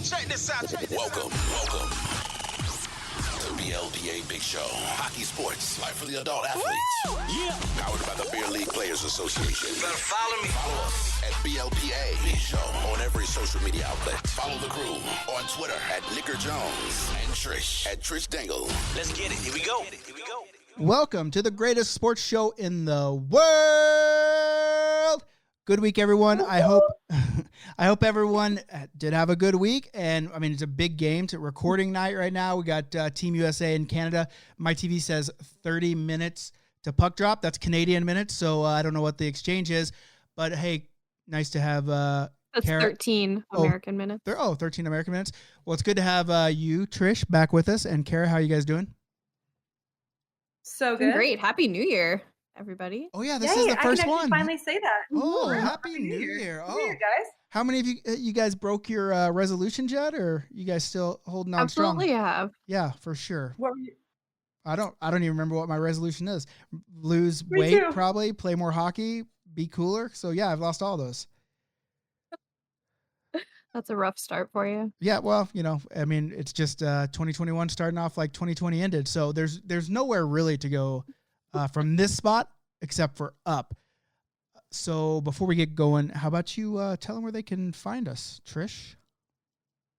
Check this out. Welcome to BLPA Big Show. Hockey sports, life for the adult athletes. Yeah. Powered by the Beer League Players Association. Better follow me. Follow us at BLPA Big Show on every social media outlet. Follow the crew on Twitter at Nicker Jones and Trish at Trish Dangle. Let's get it. Here we go. Welcome to the greatest sports show in the world. Good week, everyone. I hope everyone did have a good week. And I mean, it's a big game. It's a recording night right now. We got Team USA and Canada. My TV says 30 minutes to puck drop. That's Canadian minutes. So I don't know what the exchange is, but hey, nice to have That's Cara. 13 American minutes. 13 American minutes. Well, it's good to have you, Trish, back with us. And Cara, how are you guys doing? So good. Great. Happy New Year, everybody. Oh, yeah, this is the first I can one. finally say that. Oh, Ooh, Happy New Year. New Year, guys. How many of you guys broke your resolutions yet, or you guys still holding on Absolutely strong? have. Yeah, for sure. What were you? I don't even remember what my resolution is. Lose Me weight, too. probably, play more hockey, be cooler. So yeah, I've lost all those. That's a rough start for you. Yeah, well, I mean, it's just 2021 starting off like 2020 ended. So there's nowhere really to go from this spot except for up. So before we get going, how about you tell them where they can find us, Trish?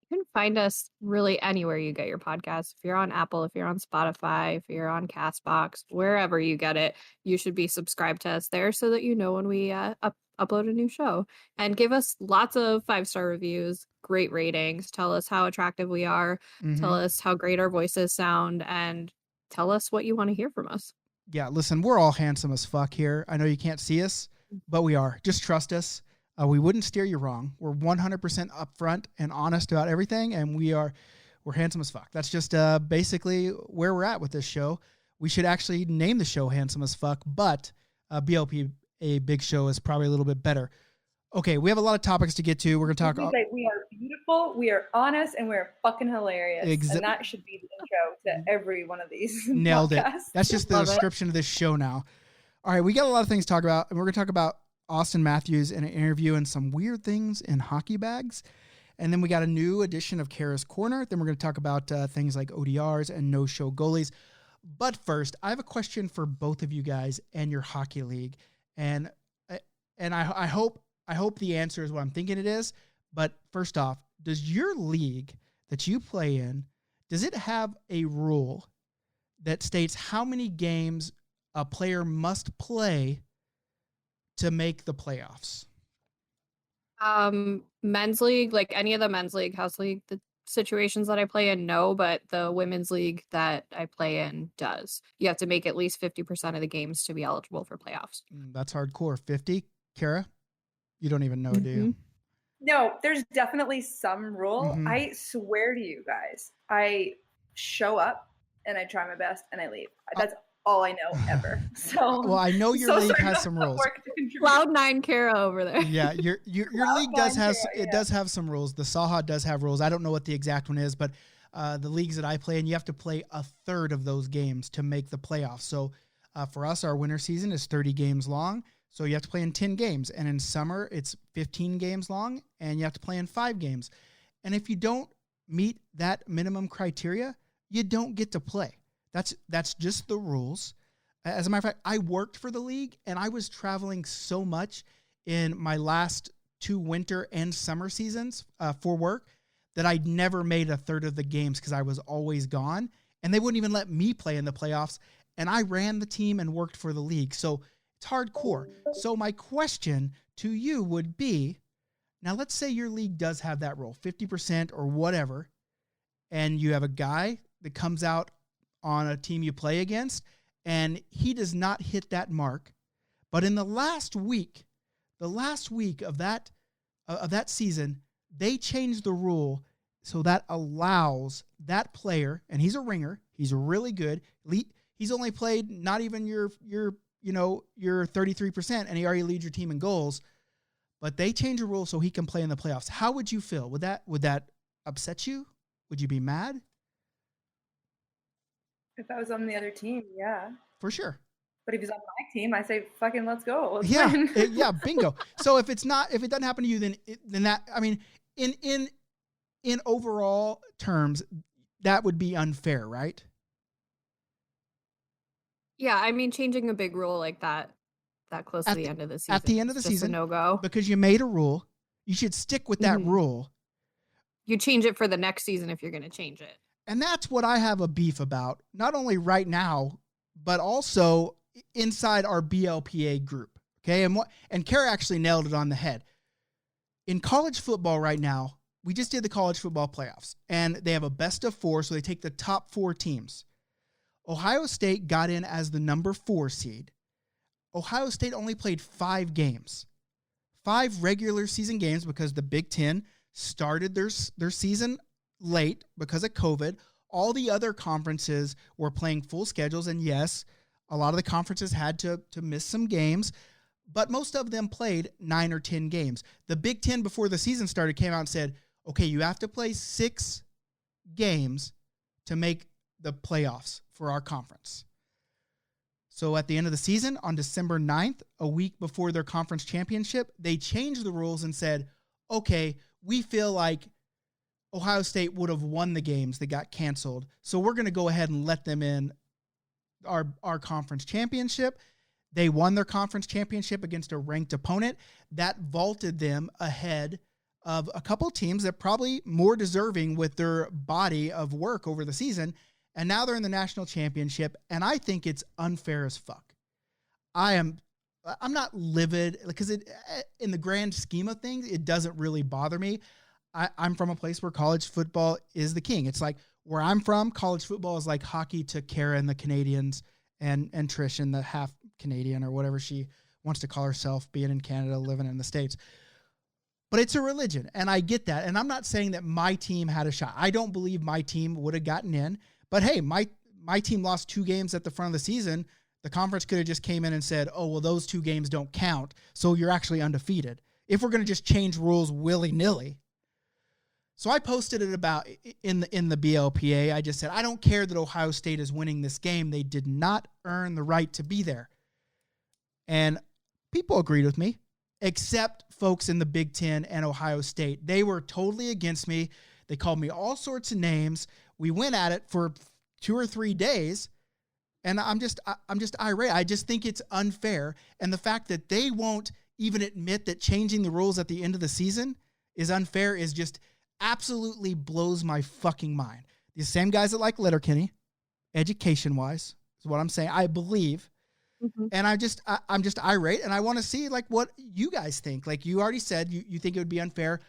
You can find us really anywhere you get your podcasts. If you're on Apple, if you're on Spotify, if you're on Castbox, wherever you get it, you should be subscribed to us there so that you know when we upload a new show. And give us lots of 5-star reviews, great ratings. Tell us how attractive we are. Tell us how great our voices sound, and tell us what you want to hear from us. Yeah, listen, we're all handsome as fuck here. I know you can't see us, but we are. Just trust us. We wouldn't steer you wrong. We're 100% upfront and honest about everything, and we're handsome as fuck. That's just basically where we're at with this show. We should actually name the show Handsome as Fuck, but BLP, a Big Show, is probably a little bit better. Okay, we have a lot of topics to get to. We're going to talk... We are beautiful, we are honest, and we're fucking hilarious. And that should be the intro to every one of these Nailed podcasts. it. That's just the description of this show now. All right, we got a lot of things to talk about, and we're going to talk about Austin Matthews in an interview and some weird things in hockey bags. And then we got a new edition of Cara's Corner. Then we're going to talk about things like ODRs and no-show goalies. But first, I have a question for both of you guys and your hockey league. And I hope the answer is what I'm thinking it is. But first off, does your league that you play in, does it have a rule that states how many games a player must play to make the playoffs? Men's league, like any of the men's league, house league, the situations that I play in, no, but the women's league that I play in does. You have to make at least 50% of the games to be eligible for playoffs. That's hardcore. 50, Cara? You don't even know, do you? No, there's definitely some rule. I swear to you guys, I show up and I try my best and I leave. That's all I know ever. So well, I know your league has some rules. Cloud9 Cara over there. Yeah, your league does have some rules. The Saha does have rules. I don't know what the exact one is, but the leagues that I play in, you have to play a third of those games to make the playoffs. So for us, our winter season is 30 games long. So you have to play in 10 games. And in summer, it's 15 games long, and you have to play in 5 games. And if you don't meet that minimum criteria, you don't get to play. That's just the rules. As a matter of fact, I worked for the league, and I was traveling so much in my last 2 winter and summer seasons for work that I'd never made a third of the games because I was always gone, and they wouldn't even let me play in the playoffs. And I ran the team and worked for the league. So it's hardcore. So my question to you would be, now let's say your league does have that rule, 50% or whatever, and you have a guy that comes out on a team you play against, and he does not hit that mark. But in the last week of that season, they changed the rule so that allows that player, and he's a ringer, he's really good. He's only played not even your 33%, and he already leads your team in goals. But they changed the rule so he can play in the playoffs. How would you feel? Would that upset you? Would you be mad? If I was on the other team, yeah. For sure. But if he's on my team, I say, fucking let's go. Let's Yeah, win. yeah, bingo. So if it doesn't happen to you, then that, I mean, in in overall terms, that would be unfair, right? Yeah, I mean, changing a big rule like that close to the end of the season. At the end of the is just season, a no-go. because you made a rule, you should stick with that rule. You change it for the next season if you're going to change it. And that's what I have a beef about, not only right now, but also inside our BLPA group. Okay. And Cara actually nailed it on the head. In college football right now, we just did the college football playoffs, and they have a best of 4. So they take the top 4 teams. Ohio State got in as the number 4 seed. Ohio State only played 5 games, 5 regular season games, because the Big Ten started their season late because of COVID. All the other conferences were playing full schedules. And yes, a lot of the conferences had to miss some games, but most of them played 9 or 10 games. The Big Ten, before the season started, came out and said, okay, you have to play 6 games to make the playoffs for our conference. So at the end of the season, on December 9th, a week before their conference championship, they changed the rules and said, okay, we feel like Ohio State would have won the games that got canceled, so we're going to go ahead and let them in our conference championship. They won their conference championship against a ranked opponent. That vaulted them ahead of a couple teams that probably more deserving with their body of work over the season. And now they're in the national championship, and I think it's unfair as fuck. I'm not livid, because in the grand scheme of things, it doesn't really bother me. I'm from a place where college football is the king. It's like where I'm from, college football is like hockey to Cara and the Canadians and Trish and the half Canadian or whatever she wants to call herself, being in Canada, living in the States. But it's a religion, and I get that. And I'm not saying that my team had a shot. I don't believe my team would have gotten in. But hey, my team lost 2 games at the front of the season. The conference could have just came in and said, oh, well, those 2 games don't count, so you're actually undefeated. If we're going to just change rules willy-nilly. So I posted it about in the BLPA. I just said, I don't care that Ohio State is winning this game. They did not earn the right to be there. And people agreed with me, except folks in the Big Ten and Ohio State. They were totally against me. They called me all sorts of names. We went at it for 2 or 3 days, and I'm just irate. I just think it's unfair. And the fact that they won't even admit that changing the rules at the end of the season is unfair is just absolutely blows my fucking mind. The same guys that like Letterkenny, education-wise, is what I'm saying, I believe. Mm-hmm. And I'm just irate, and I want to see like what you guys think. Like you already said, you think it would be unfair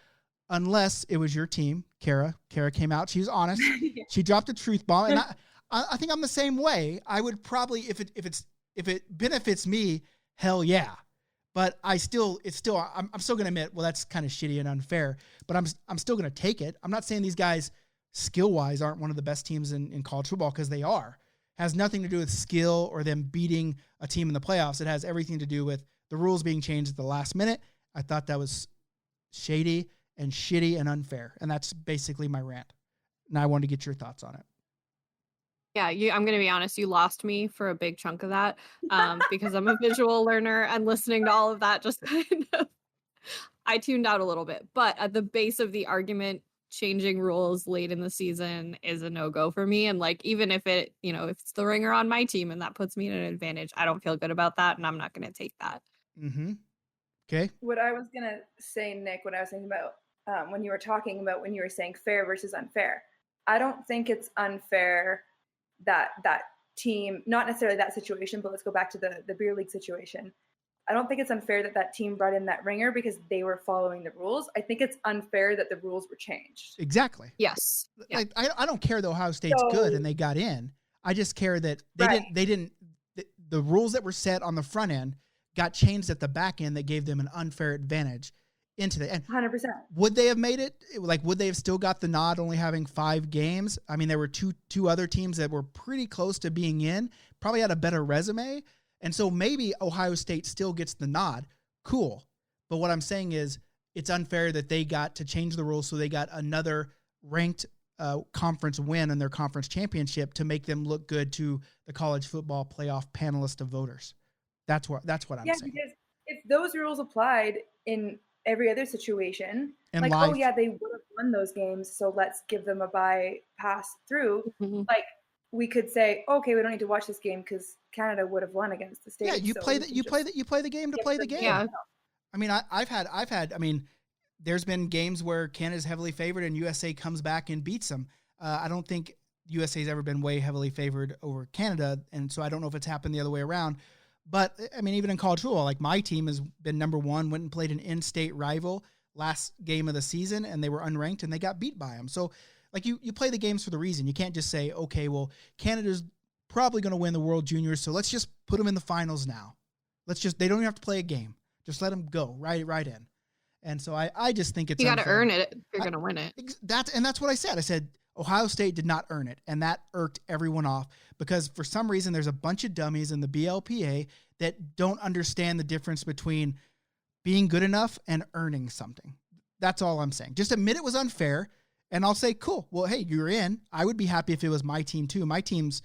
unless it was your team, Cara. Cara came out. She was honest. Yeah. She dropped a truth bomb, and I think I'm the same way. I would probably, if it benefits me, hell yeah. But I'm still going to admit, well, that's kind of shitty and unfair. But I'm still going to take it. I'm not saying these guys skill wise aren't one of the best teams in college football, because they are. It has nothing to do with skill or them beating a team in the playoffs. It has everything to do with the rules being changed at the last minute. I thought that was shady and shitty and unfair. And that's basically my rant. And I wanted to get your thoughts on it. Yeah, I'm going to be honest, you lost me for a big chunk of that because I'm a visual learner, and listening to all of that just kind of, I tuned out a little bit. But at the base of the argument, changing rules late in the season is a no-go for me. And like, even if if it's the ringer on my team and that puts me in an advantage, I don't feel good about that, and I'm not going to take that. Mm-hmm. Okay. What I was going to say, Nick, what I was thinking about when you were saying fair versus unfair, I don't think it's unfair that team, not necessarily that situation, but let's go back to the beer league situation. I don't think it's unfair that team brought in that ringer because they were following the rules. I think it's unfair that the rules were changed. Exactly. Yes. Yeah. Like, I don't care that Ohio State's good and they got in. I just care that the rules that were set on the front end got changed at the back end that gave them an unfair advantage into the end. 100%. Would they have made it? Like, would they have still got the nod only having 5 games? I mean, there were two other teams that were pretty close to being in, probably had a better resume. And so maybe Ohio State still gets the nod. Cool. But what I'm saying is it's unfair that they got to change the rules so they got another ranked conference win in their conference championship to make them look good to the college football playoff panelist of voters. That's what I'm saying. Because if those rules applied in every other situation. And like, life. oh yeah, they would have won those games, so let's give them a bypass through. Mhm. Like, we could say, okay, we don't need to watch this game because Canada would have won against the States. Yeah, you so play we that. can You play just that. You play the game to give play the them game. Yeah. I mean, I've had. I mean, there's been games where Canada's heavily favored and USA comes back and beats them. I don't think USA's ever been way heavily favored over Canada, and so I don't know if it's happened the other way around. But I mean, even in college football, like my team has been number one, went and played an in-state rival last game of the season, and they were unranked and they got beat by them. So, like you play the games for the reason. You can't just say, okay, well, Canada's probably going to win the World Juniors, so let's just put them in the finals now. They don't even have to play a game. Just let them go right in. And so I just think it's You got to unfair. earn it if you're going to win it. That's what I said. I said Ohio State did not earn it, and that irked everyone off because for some reason there's a bunch of dummies in the BLPA that don't understand the difference between being good enough and earning something. That's all I'm saying. Just admit it was unfair, and I'll say, cool. Well, hey, you're in. I would be happy if it was my team too. My team's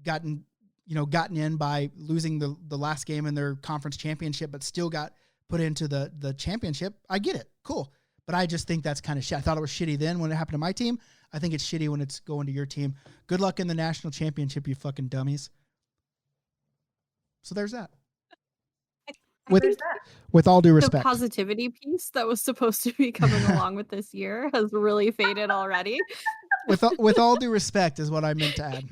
gotten in by losing the last game in their conference championship, but still got put into the championship. I get it. Cool. But I just think that's kind of shit. I thought it was shitty then when it happened to my team. I think it's shitty when it's going to your team. Good luck in the national championship, you fucking dummies. So there's that. With all due The respect. positivity piece that was supposed to be coming along with this year has really faded already. With all due respect is what I meant to add.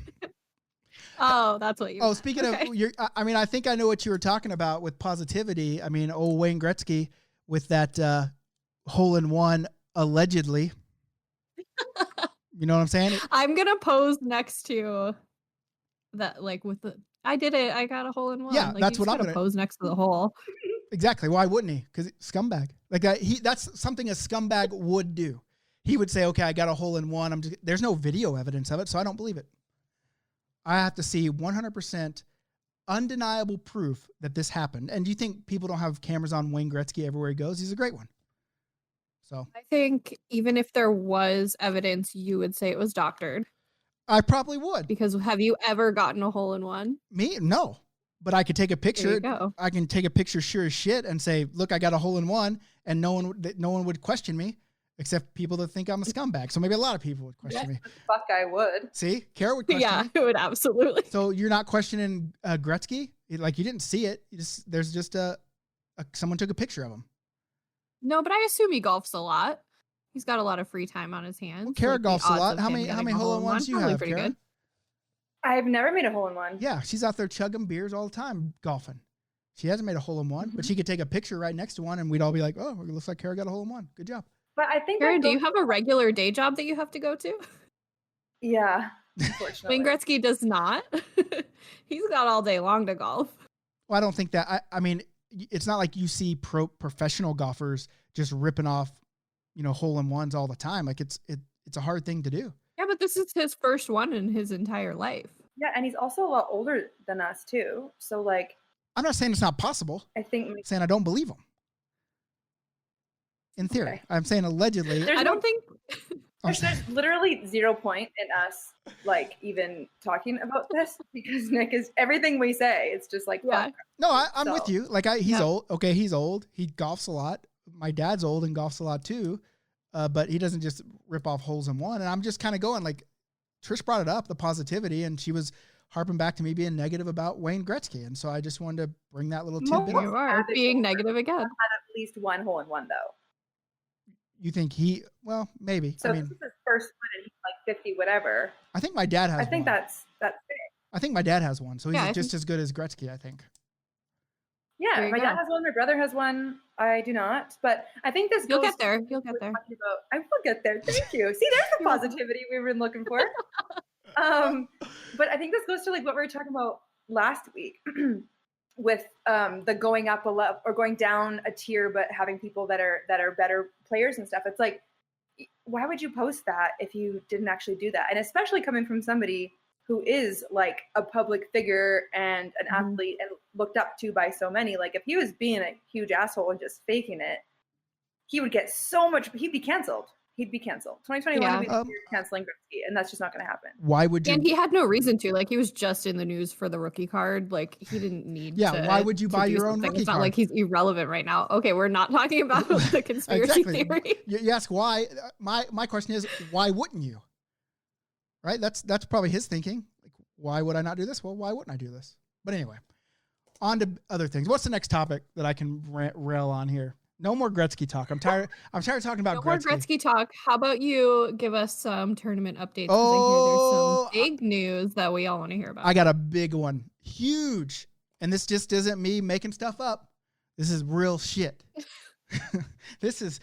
Oh, that's what you meant. Speaking Okay. of, I mean, I think I know what you were talking about with positivity. I mean, old Wayne Gretzky with that hole-in-one allegedly. You know what I'm saying? I'm going to pose next to that, like with the, I did it. I got a hole in one. Yeah, like, that's you what I'm going to pose next to the hole. Exactly. Why wouldn't he? Because scumbag. Like that's something a scumbag would do. He would say, okay, I got a hole in one. There's no video evidence of it, so I don't believe it. I have to see 100% undeniable proof that this happened. And do you think people don't have cameras on Wayne Gretzky everywhere he goes? He's a great one. So I think even if there was evidence, you would say it was doctored. I probably would. Because have you ever gotten a hole in one? Me? No. But I could take a picture. There you go. I can take a picture sure as shit and say, look, I got a hole in one, and no one would question me except people that think I'm a scumbag. So maybe a lot of people would question me. Fuck, I would. See? Cara would question me. Yeah, it would absolutely. So you're not questioning Gretzky? Like you didn't see it. There's just someone took a picture of him. No, but I assume he golfs a lot. He's got a lot of free time on his hands. Well, Cara Like, the golfs a odds lot. of How him many getting a hole-in-ones do you probably have, pretty Cara? good. I've never made a hole in one. Yeah, she's out there chugging beers all the time golfing. She hasn't made a hole in one, but she could take a picture right next to one, and we'd all be like, "Oh, it looks like Cara got a hole in one. Good job." But I think Cara, do you have a regular day job that you have to go to? Yeah, unfortunately. Wayne Gretzky does not. He's got all day long to golf. Well, I don't think that. I mean, it's not like you see professional golfers just ripping off, hole in ones all the time. Like it's a hard thing to do. Yeah, but this is his first one in his entire life. Yeah, and he's also a lot older than us too. So like, I'm not saying it's not possible. I think I'm saying I don't believe him. In theory, Okay. I'm saying allegedly. I don't think there's literally 0 point in us like even talking about this because Nick is everything we say. It's just like, Yeah. fuck. No, I'm with So- you. Like he's Yeah. old. Okay, he's old. He golfs a lot. My dad's old and golfs a lot too. But he doesn't just rip off holes in one. And I'm just kind of going like, Trish brought it up, the positivity, and she was harping back to me being negative about Wayne Gretzky. And so I just wanted to bring that little tidbit you up. are being negative again. Had at least one hole in one though. You think well, maybe. So I this mean, is his first one and he's like 50 whatever. I think my dad has I think one. that's fair. I think my dad has one. So he's Yeah, I just think- as good as Gretzky, I think. Yeah, There you my dad go. has one, my brother has one. I do not. But I think this You'll goes get there. to You'll get what there. we're talking about. I will get there. Thank you. See, there's the positivity we've been looking for. But I think this goes to like what we were talking about last week with the going up a level or going down a tier, but having people that are better players and stuff. It's like, why would you post that if you didn't actually do that? And especially coming from somebody who is like a public figure and an athlete and looked up to by so many. Like if he was being a huge asshole and just faking it, he would get so much, he'd be canceled. he'd be canceled. 2021 Yeah. would be the year canceling Gretzky, and that's just not going to happen. Why would you? And he had no reason to. Like, he was just in the news for the rookie card. Like, he didn't need to. Why would you buy do your own something. rookie It's not card? like he's irrelevant right now. Okay, we're not talking about the conspiracy Exactly. theory. You ask why. My question is, why wouldn't you? Right? That's probably his thinking. Like, why would I not do this? Well, why wouldn't I do this? But anyway, on to other things. What's the next topic that I can rail on here? No more Gretzky talk. I'm tired of talking about No more Gretzky talk. How about you give us some tournament updates? Because I Oh, hear there's some big news that we all want to hear about. I got a big one. Huge. And this just isn't me making stuff up. This is real shit. This is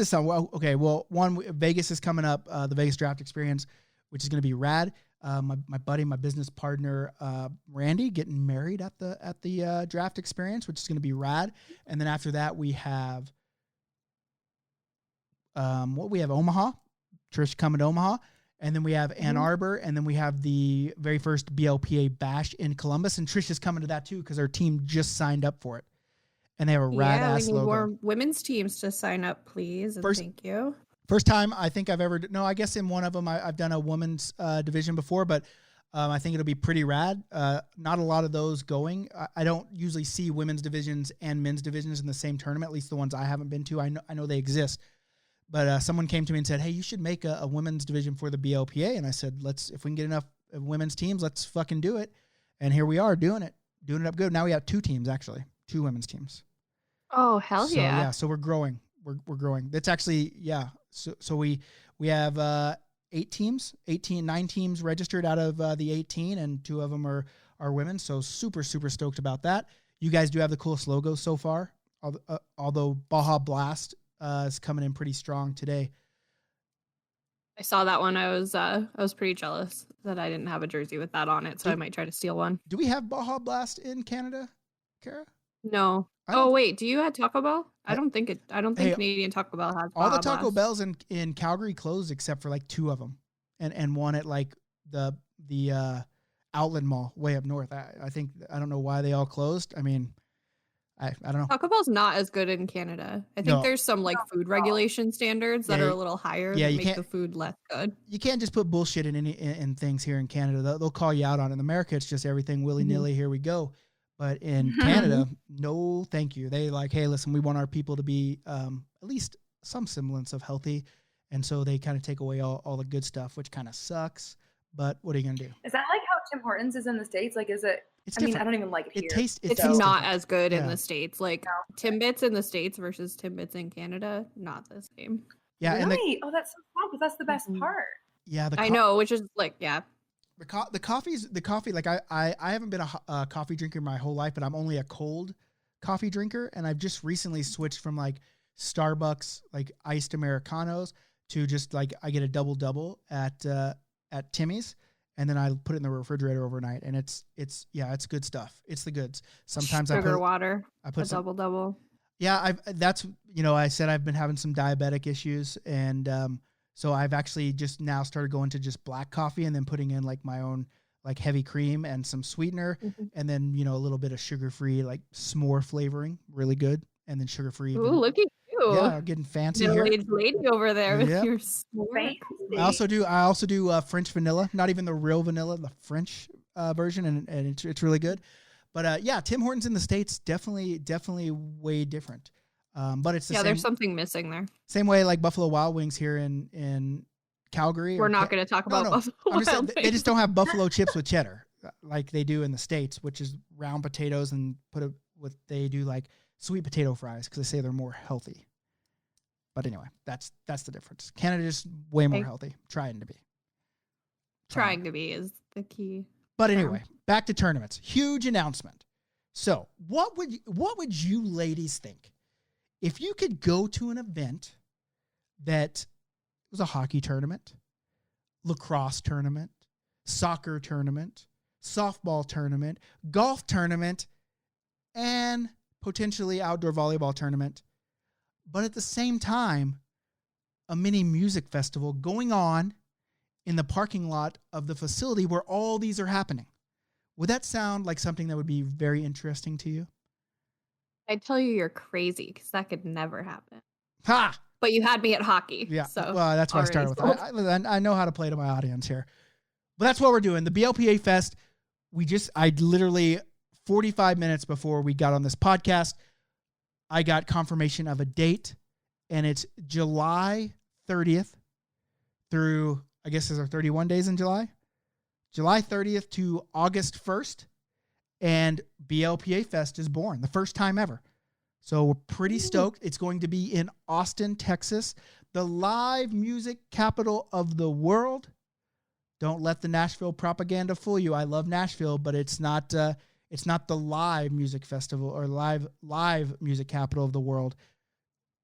some, okay. Well, one, Vegas is coming up, the Vegas Draft Experience, which is going to be rad. My buddy, my business partner, Randy, getting married at the Draft Experience, which is going to be rad. And then after that, we have Omaha, Trish coming to Omaha, and then we have Ann Arbor, and then we have the very first BLPA Bash in Columbus, and Trish is coming to that too because our team just signed up for it, and they have a rad ass we need logo. more women's teams to sign up, please, and thank you. First time I think I've ever, no, I guess in one of them I've done a women's division before, but I think it'll be pretty rad. Not a lot of those going. I don't usually see women's divisions and men's divisions in the same tournament, at least the ones I haven't been to. I know they exist, but someone came to me and said, hey, you should make a women's division for the BLPA. And I said, if we can get enough women's teams, let's fucking do it. And here we are doing it up good. Now we have 2 teams, actually, 2 women's teams. Oh, hell yeah. Yeah, so we're growing. We're growing. That's actually, yeah. So we have 9 teams registered out of the 18, and 2 of them are women. So super, super stoked about that. You guys do have the coolest logo so far, although Baja Blast is coming in pretty strong today. I saw that one. I was pretty jealous that I didn't have a jersey with that on it, so I might try to steal one. Do we have Baja Blast in Canada, Cara? No. Oh wait, do you have Taco Bell? I don't think Canadian Taco Bell has all Baja the Taco Blast. Bells in Calgary closed except for like 2 of them, and one at like the Outlet Mall way up north. I think, I don't know why they all closed. I mean, I don't know. Taco Bell's not as good in Canada. I think there's some like food regulation standards that are a little higher that make the food less good. You can't just put bullshit in things here in Canada. They'll call you out on it. In America, it's just everything willy-nilly, here we go. But in Canada, no thank you. They like, hey, listen, we want our people to be at least some semblance of healthy. And so they kind of take away all the good stuff, which kind of sucks. But what are you going to do? Is that like how Tim Hortons is in the States? Like, is it? It's I mean, different. I don't even like it here. It's not as good in the States. Like Timbits in the States versus Timbits in Canada, not the same. Yeah. Really? Oh, that's so fun because that's the best part. Yeah. I know, which is like, yeah. The coffee, like I haven't been a coffee drinker my whole life, but I'm only a cold coffee drinker. And I've just recently switched from like Starbucks, like iced Americanos, to just like, I get a double at Timmy's, and then I put it in the refrigerator overnight, and it's good stuff. It's the goods. Sometimes Sugar water. I put a double. Yeah. I said I've been having some diabetic issues, and, so I've actually just now started going to just black coffee and then putting in like my own like heavy cream and some sweetener, and then, a little bit of sugar-free, like s'more flavoring, really good. And then sugar-free. Ooh, look at you. Yeah, getting fancy here. Middle-aged lady over there with your s'more. I also do French vanilla, not even the real vanilla, the French version, and it's really good. But yeah, Tim Hortons in the States, definitely way different. But it's the same. There's something missing there. Same way like Buffalo Wild Wings here in Calgary. We're not going to talk about Buffalo Wild Wings. They just don't have buffalo chips with cheddar like they do in the States, which is round potatoes and they do like sweet potato fries because they say they're more healthy. But anyway, that's the difference. Canada's way more healthy, trying to be. Trying to be is the key. But anyway, back to tournaments. Huge announcement. So what would you ladies think if you could go to an event that was a hockey tournament, lacrosse tournament, soccer tournament, softball tournament, golf tournament, and potentially outdoor volleyball tournament, but at the same time, a mini music festival going on in the parking lot of the facility where all these are happening? Would that sound like something that would be very interesting to you? I'd tell you you're crazy because that could never happen. Ha! But you had me at hockey. Yeah. So Well, that's what I started with. I know how to play to my audience here. But that's what we're doing. The BLPA Fest, I literally 45 minutes before we got on this podcast, I got confirmation of a date, and it's July 30th through, I guess, is there 31 days in July? July 30th to August 1st, and BLPA Fest is born, the first time ever. So we're pretty stoked. It's going to be in Austin, Texas, the live music capital of the world. Don't let the Nashville propaganda fool you. I love Nashville, but it's not the live music festival or live music capital of the world.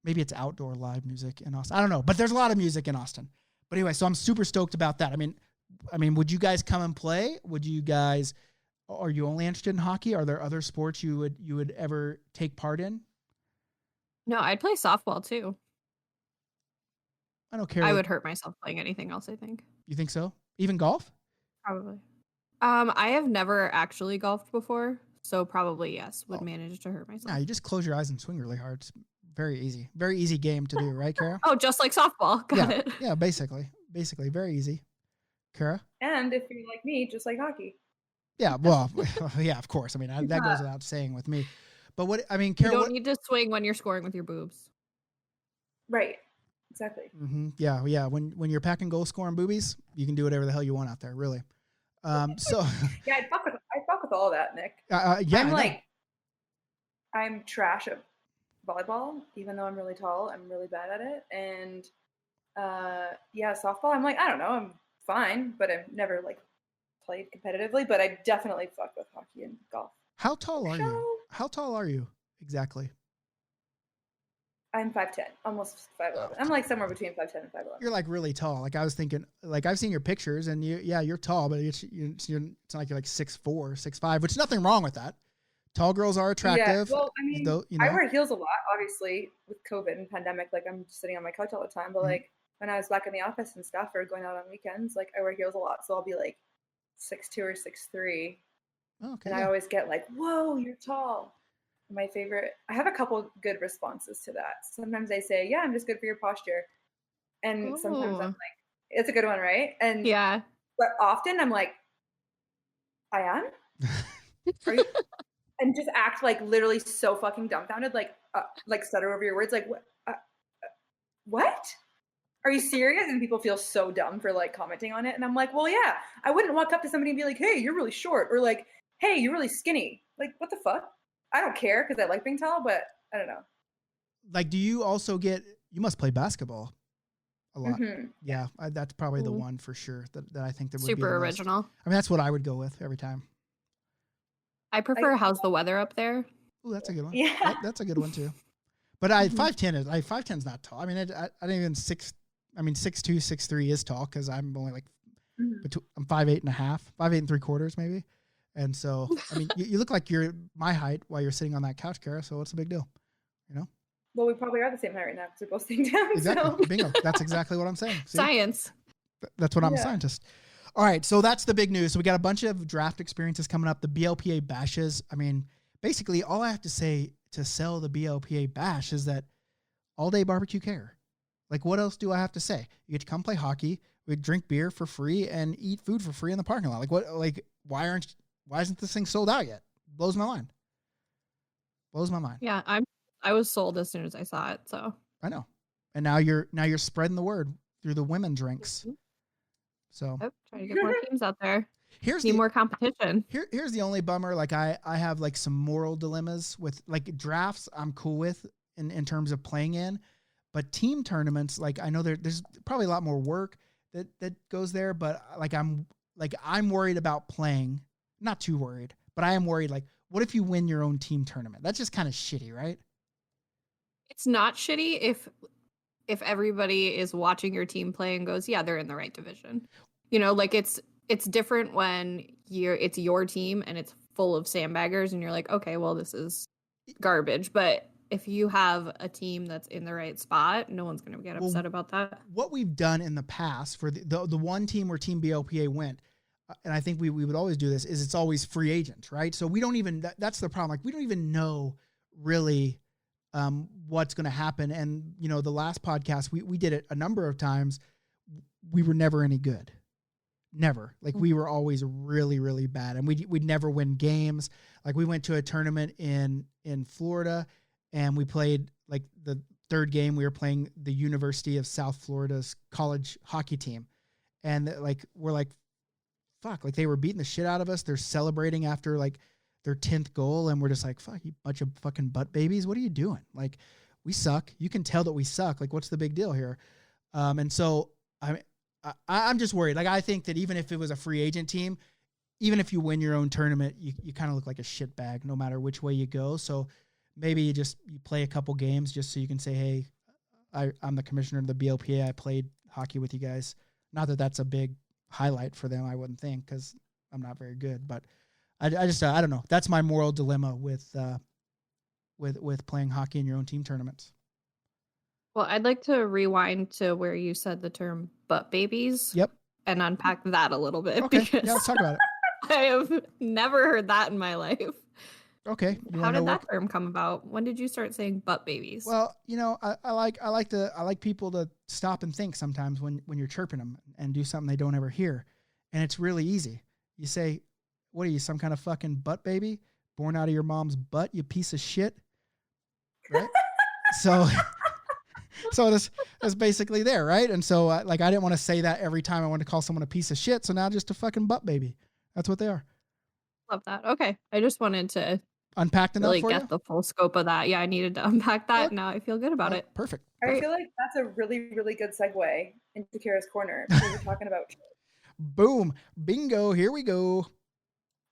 Maybe it's outdoor live music in Austin. I don't know, but there's a lot of music in Austin. But anyway, so I'm super stoked about that. I mean, would you guys come and play? Are you only interested in hockey? Are there other sports you would ever take part in? No, I'd play softball too. I don't care. I would hurt myself playing anything else, I think. You think so? Even golf? Probably. I have never actually golfed before, so probably yes, would manage to hurt myself. Nah, you just close your eyes and swing really hard. It's very easy. Very easy game to do, right, Cara? Oh, just like softball. Got it. Yeah, basically. Basically, very easy. Cara? And if you're like me, just like hockey. Yeah, well, yeah, of course. I mean, that goes without saying with me. But Cara, you don't need to swing when you're scoring with your boobs. Right. Exactly. Mm-hmm. Yeah. When you're packing goal scoring boobies, you can do whatever the hell you want out there, really. So yeah, I fuck with all that, Nick. Yeah, I'm trash at volleyball, even though I'm really tall. I'm really bad at it. And softball, I'm like, I don't know, I'm fine, but I've never like played competitively. But I definitely fuck with hockey and golf. How tall are you? How tall are you exactly? I'm 5'10", almost 5'11". I'm like somewhere between 5'10" and 5'11". You're like really tall. Like I was thinking, like I've seen your pictures, and you're tall, but it's not like you're like 6'4", 6'5", which is nothing wrong with that. Tall girls are attractive. Yeah, well, I mean, I wear heels a lot, obviously, with COVID and pandemic. Like I'm sitting on my couch all the time, but like when I was back in the office and stuff, or going out on weekends, like I wear heels a lot, so I'll be like 6'2" or 6'3". Okay. And I always get like, "Whoa, you're tall." My favorite, I have a couple good responses to that. Sometimes they say, yeah, I'm just good for your posture. And sometimes I'm like, it's a good one, right? And yeah, but often I'm like, I am? Are you? And just act like literally so fucking dumbfounded, like stutter over your words, like, what? Are you serious? And people feel so dumb for like commenting on it. And I'm like, well, yeah, I wouldn't walk up to somebody and be like, hey, you're really short. Or like, hey, you're really skinny. Like, what the fuck? I don't care because I like being tall, but I don't know. Like, do you also you must play basketball a lot. Mm-hmm. Yeah, that's probably the one for sure that I think that would be super original. I mean, that's what I would go with every time. I prefer how's the weather up there. Oh, that's a good one. Yeah. That's a good one too. But 5'10" is not tall. I mean, I don't even 6'2", 6'3" is tall because I'm only like, I'm 5'8" and a half, 5'8" and 3/4 maybe. And so, I mean, you look like you're my height while you're sitting on that couch, Cara. So what's the big deal? You know? Well, we probably are the same height right now because we're both sitting down. Exactly. So. Bingo. That's exactly what I'm saying. See? Science. That's what I'm a scientist. All right. So that's the big news. So we got a bunch of draft experiences coming up. The BLPA bashes. I mean, basically all I have to say to sell the BLPA bash is that all day barbecue care. Like, what else do I have to say? You get to come play hockey. We drink beer for free and eat food for free in the parking lot. Like, what? Like, why isn't this thing sold out yet? Blows my mind. Yeah, I was sold as soon as I saw it. So I know, and now you're spreading the word through the women drinks. So trying to get more teams out there. Here's more competition. Here's the only bummer. Like I have like some moral dilemmas with like drafts. I'm cool with in terms of playing in, but team tournaments. Like I know there's probably a lot more work that goes there, but I'm worried about playing. Not too worried, but I am worried. Like, what if you win your own team tournament? That's just kind of shitty, right? It's not shitty if everybody is watching your team play and goes, yeah, they're in the right division. You know, like it's different when it's your team and it's full of sandbaggers and you're like, okay, well, this is garbage. But if you have a team that's in the right spot, no one's going to get upset about that. What we've done in the past for the one team where Team BLPA went, and I think we would always do this, is it's always free agents, right? So we don't even, that's the problem. Like, we don't even know really what's going to happen. And, you know, the last podcast, we did it a number of times. We were never any good. Never. Like, we were always really, really bad. And we'd never win games. Like, we went to a tournament in Florida, and we played, like, the third game, we were playing the University of South Florida's college hockey team. And, like, we're like, fuck, like, they were beating the shit out of us. They're celebrating after, like, their 10th goal. And we're just like, fuck, you bunch of fucking butt babies. What are you doing? Like, we suck. You can tell that we suck. Like, what's the big deal here? And so I'm just worried. Like, I think that even if it was a free agent team, even if you win your own tournament, you kind of look like a shit bag no matter which way you go. So maybe you play a couple games just so you can say, hey, I'm the commissioner of the BLPA. I played hockey with you guys. Not that that's a big highlight for them, I wouldn't think, because I'm not very good. But I don't know. That's my moral dilemma with playing hockey in your own team tournaments. Well, I'd like to rewind to where you said the term butt babies. Yep. And unpack that a little bit. Okay. Because Yeah, let's talk about it. I have never heard that in my life. Okay. How did that term come about? When did you start saying butt babies? Well, you know, I like people to stop and think sometimes when you're chirping them and do something they don't ever hear. And it's really easy. You say, what are you, some kind of fucking butt baby born out of your mom's butt, you piece of shit? Right? So that's basically there, right? And so, I didn't want to say that every time I wanted to call someone a piece of shit, so now just a fucking butt baby. That's what they are. Love that. Okay. I just wanted to unpack enough really for get you? the full scope of that. Yeah, I needed to unpack that. Now I feel good about it. Perfect. I feel like that's a really, really good segue into Cara's Corner, because we're talking about boom, bingo, here we go.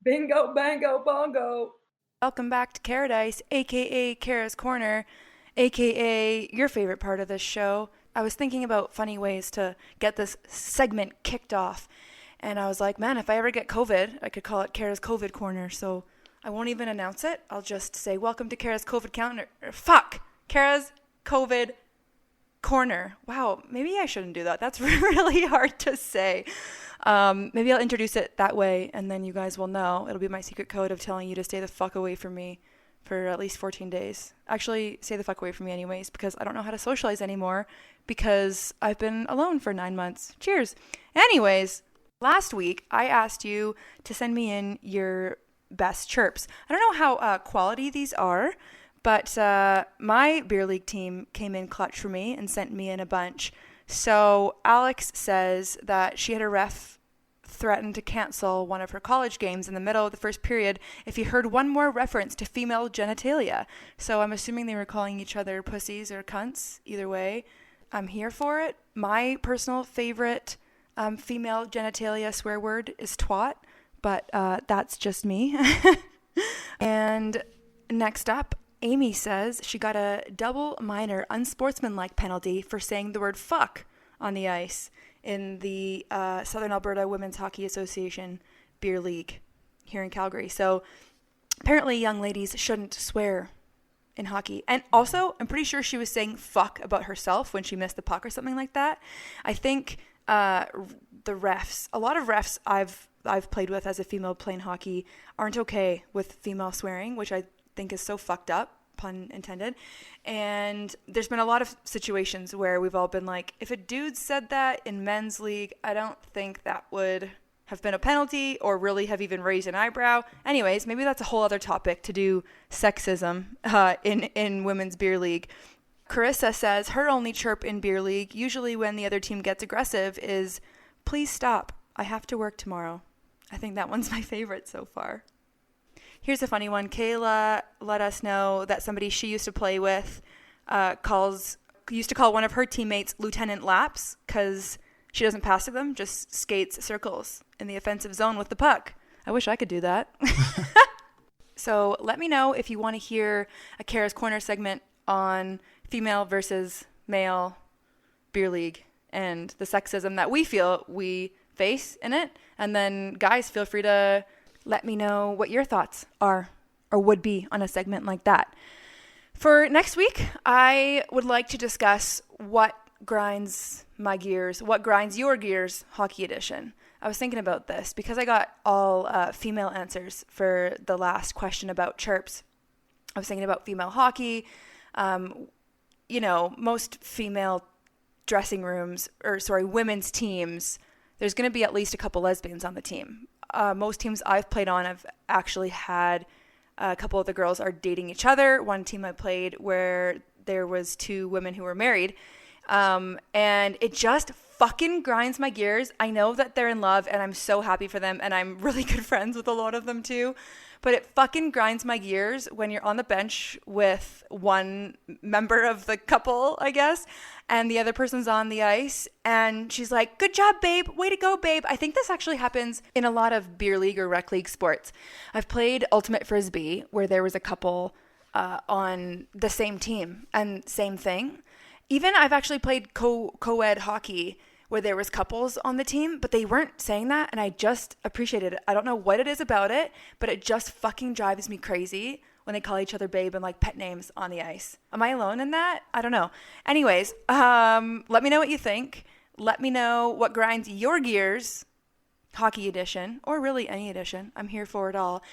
Bingo, bango, bongo. Welcome back to Paradise, aka Cara's Corner, aka your favorite part of this show. I was thinking about funny ways to get this segment kicked off, and I was like, man, if I ever get COVID, I could call it Cara's COVID Corner. So I won't even announce it. I'll just say, welcome to Cara's COVID Counter. Cara's COVID Corner. Wow, maybe I shouldn't do that. That's really hard to say. Maybe I'll introduce it that way, and then you guys will know. It'll be my secret code of telling you to stay the fuck away from me for at least 14 days. Actually, stay the fuck away from me anyways, because I don't know how to socialize anymore, because I've been alone for 9 months. Cheers. Anyways, last week, I asked you to send me in your best chirps. I don't know how quality these are, but my beer league team came in clutch for me and sent me in a bunch. So Alex says that she had a ref threaten to cancel one of her college games in the middle of the first period if he heard one more reference to female genitalia. So I'm assuming they were calling each other pussies or cunts. Either way, I'm here for it. My personal favorite female genitalia swear word is twat, but that's just me. And next up, Amy says she got a double minor unsportsmanlike penalty for saying the word fuck on the ice in the Southern Alberta Women's Hockey Association Beer League here in Calgary. So apparently young ladies shouldn't swear in hockey. And also, I'm pretty sure she was saying fuck about herself when she missed the puck or something like that. I think the refs, a lot of refs I've played with as a female playing hockey aren't okay with female swearing, which I think is so fucked up, pun intended. And there's been a lot of situations where we've all been like, if a dude said that in men's league, I don't think that would have been a penalty or really have even raised an eyebrow. Anyways, maybe that's a whole other topic to do sexism in women's beer league. Carissa says her only chirp in beer league, usually when the other team gets aggressive, is, please stop, I have to work tomorrow. I think that one's my favorite so far. Here's a funny one. Kayla let us know that somebody she used to play with used to call one of her teammates Lieutenant Laps because she doesn't pass to them, just skates circles in the offensive zone with the puck. I wish I could do that. So let me know if you want to hear a Cara's Corner segment on female versus male beer league and the sexism that we feel we face in it. And then guys, feel free to let me know what your thoughts are or would be on a segment like that. For next week, I would like to discuss what grinds my gears, what grinds your gears, Hockey Edition. I was thinking about this because I got all female answers for the last question about chirps. I was thinking about female hockey, Most female dressing rooms, women's teams, there's going to be at least a couple lesbians on the team. Most teams I've played on have actually had a couple of the girls are dating each other. One team I played where there was 2 women who were married. And it just fucking grinds my gears. I know that they're in love and I'm so happy for them and I'm really good friends with a lot of them too. But it fucking grinds my gears when you're on the bench with one member of the couple, I guess, and the other person's on the ice and she's like, good job, babe. Way to go, babe. I think this actually happens in a lot of beer league or rec league sports. I've played Ultimate Frisbee where there was a couple on the same team and same thing. Even I've actually played co-ed hockey where there was couples on the team, but they weren't saying that, and I just appreciated it. I don't know what it is about it, but it just fucking drives me crazy when they call each other babe and like pet names on the ice. Am I alone in that? I don't know. Anyways, let me know what you think. Let me know what grinds your gears, hockey edition, or really any edition. I'm here for it all.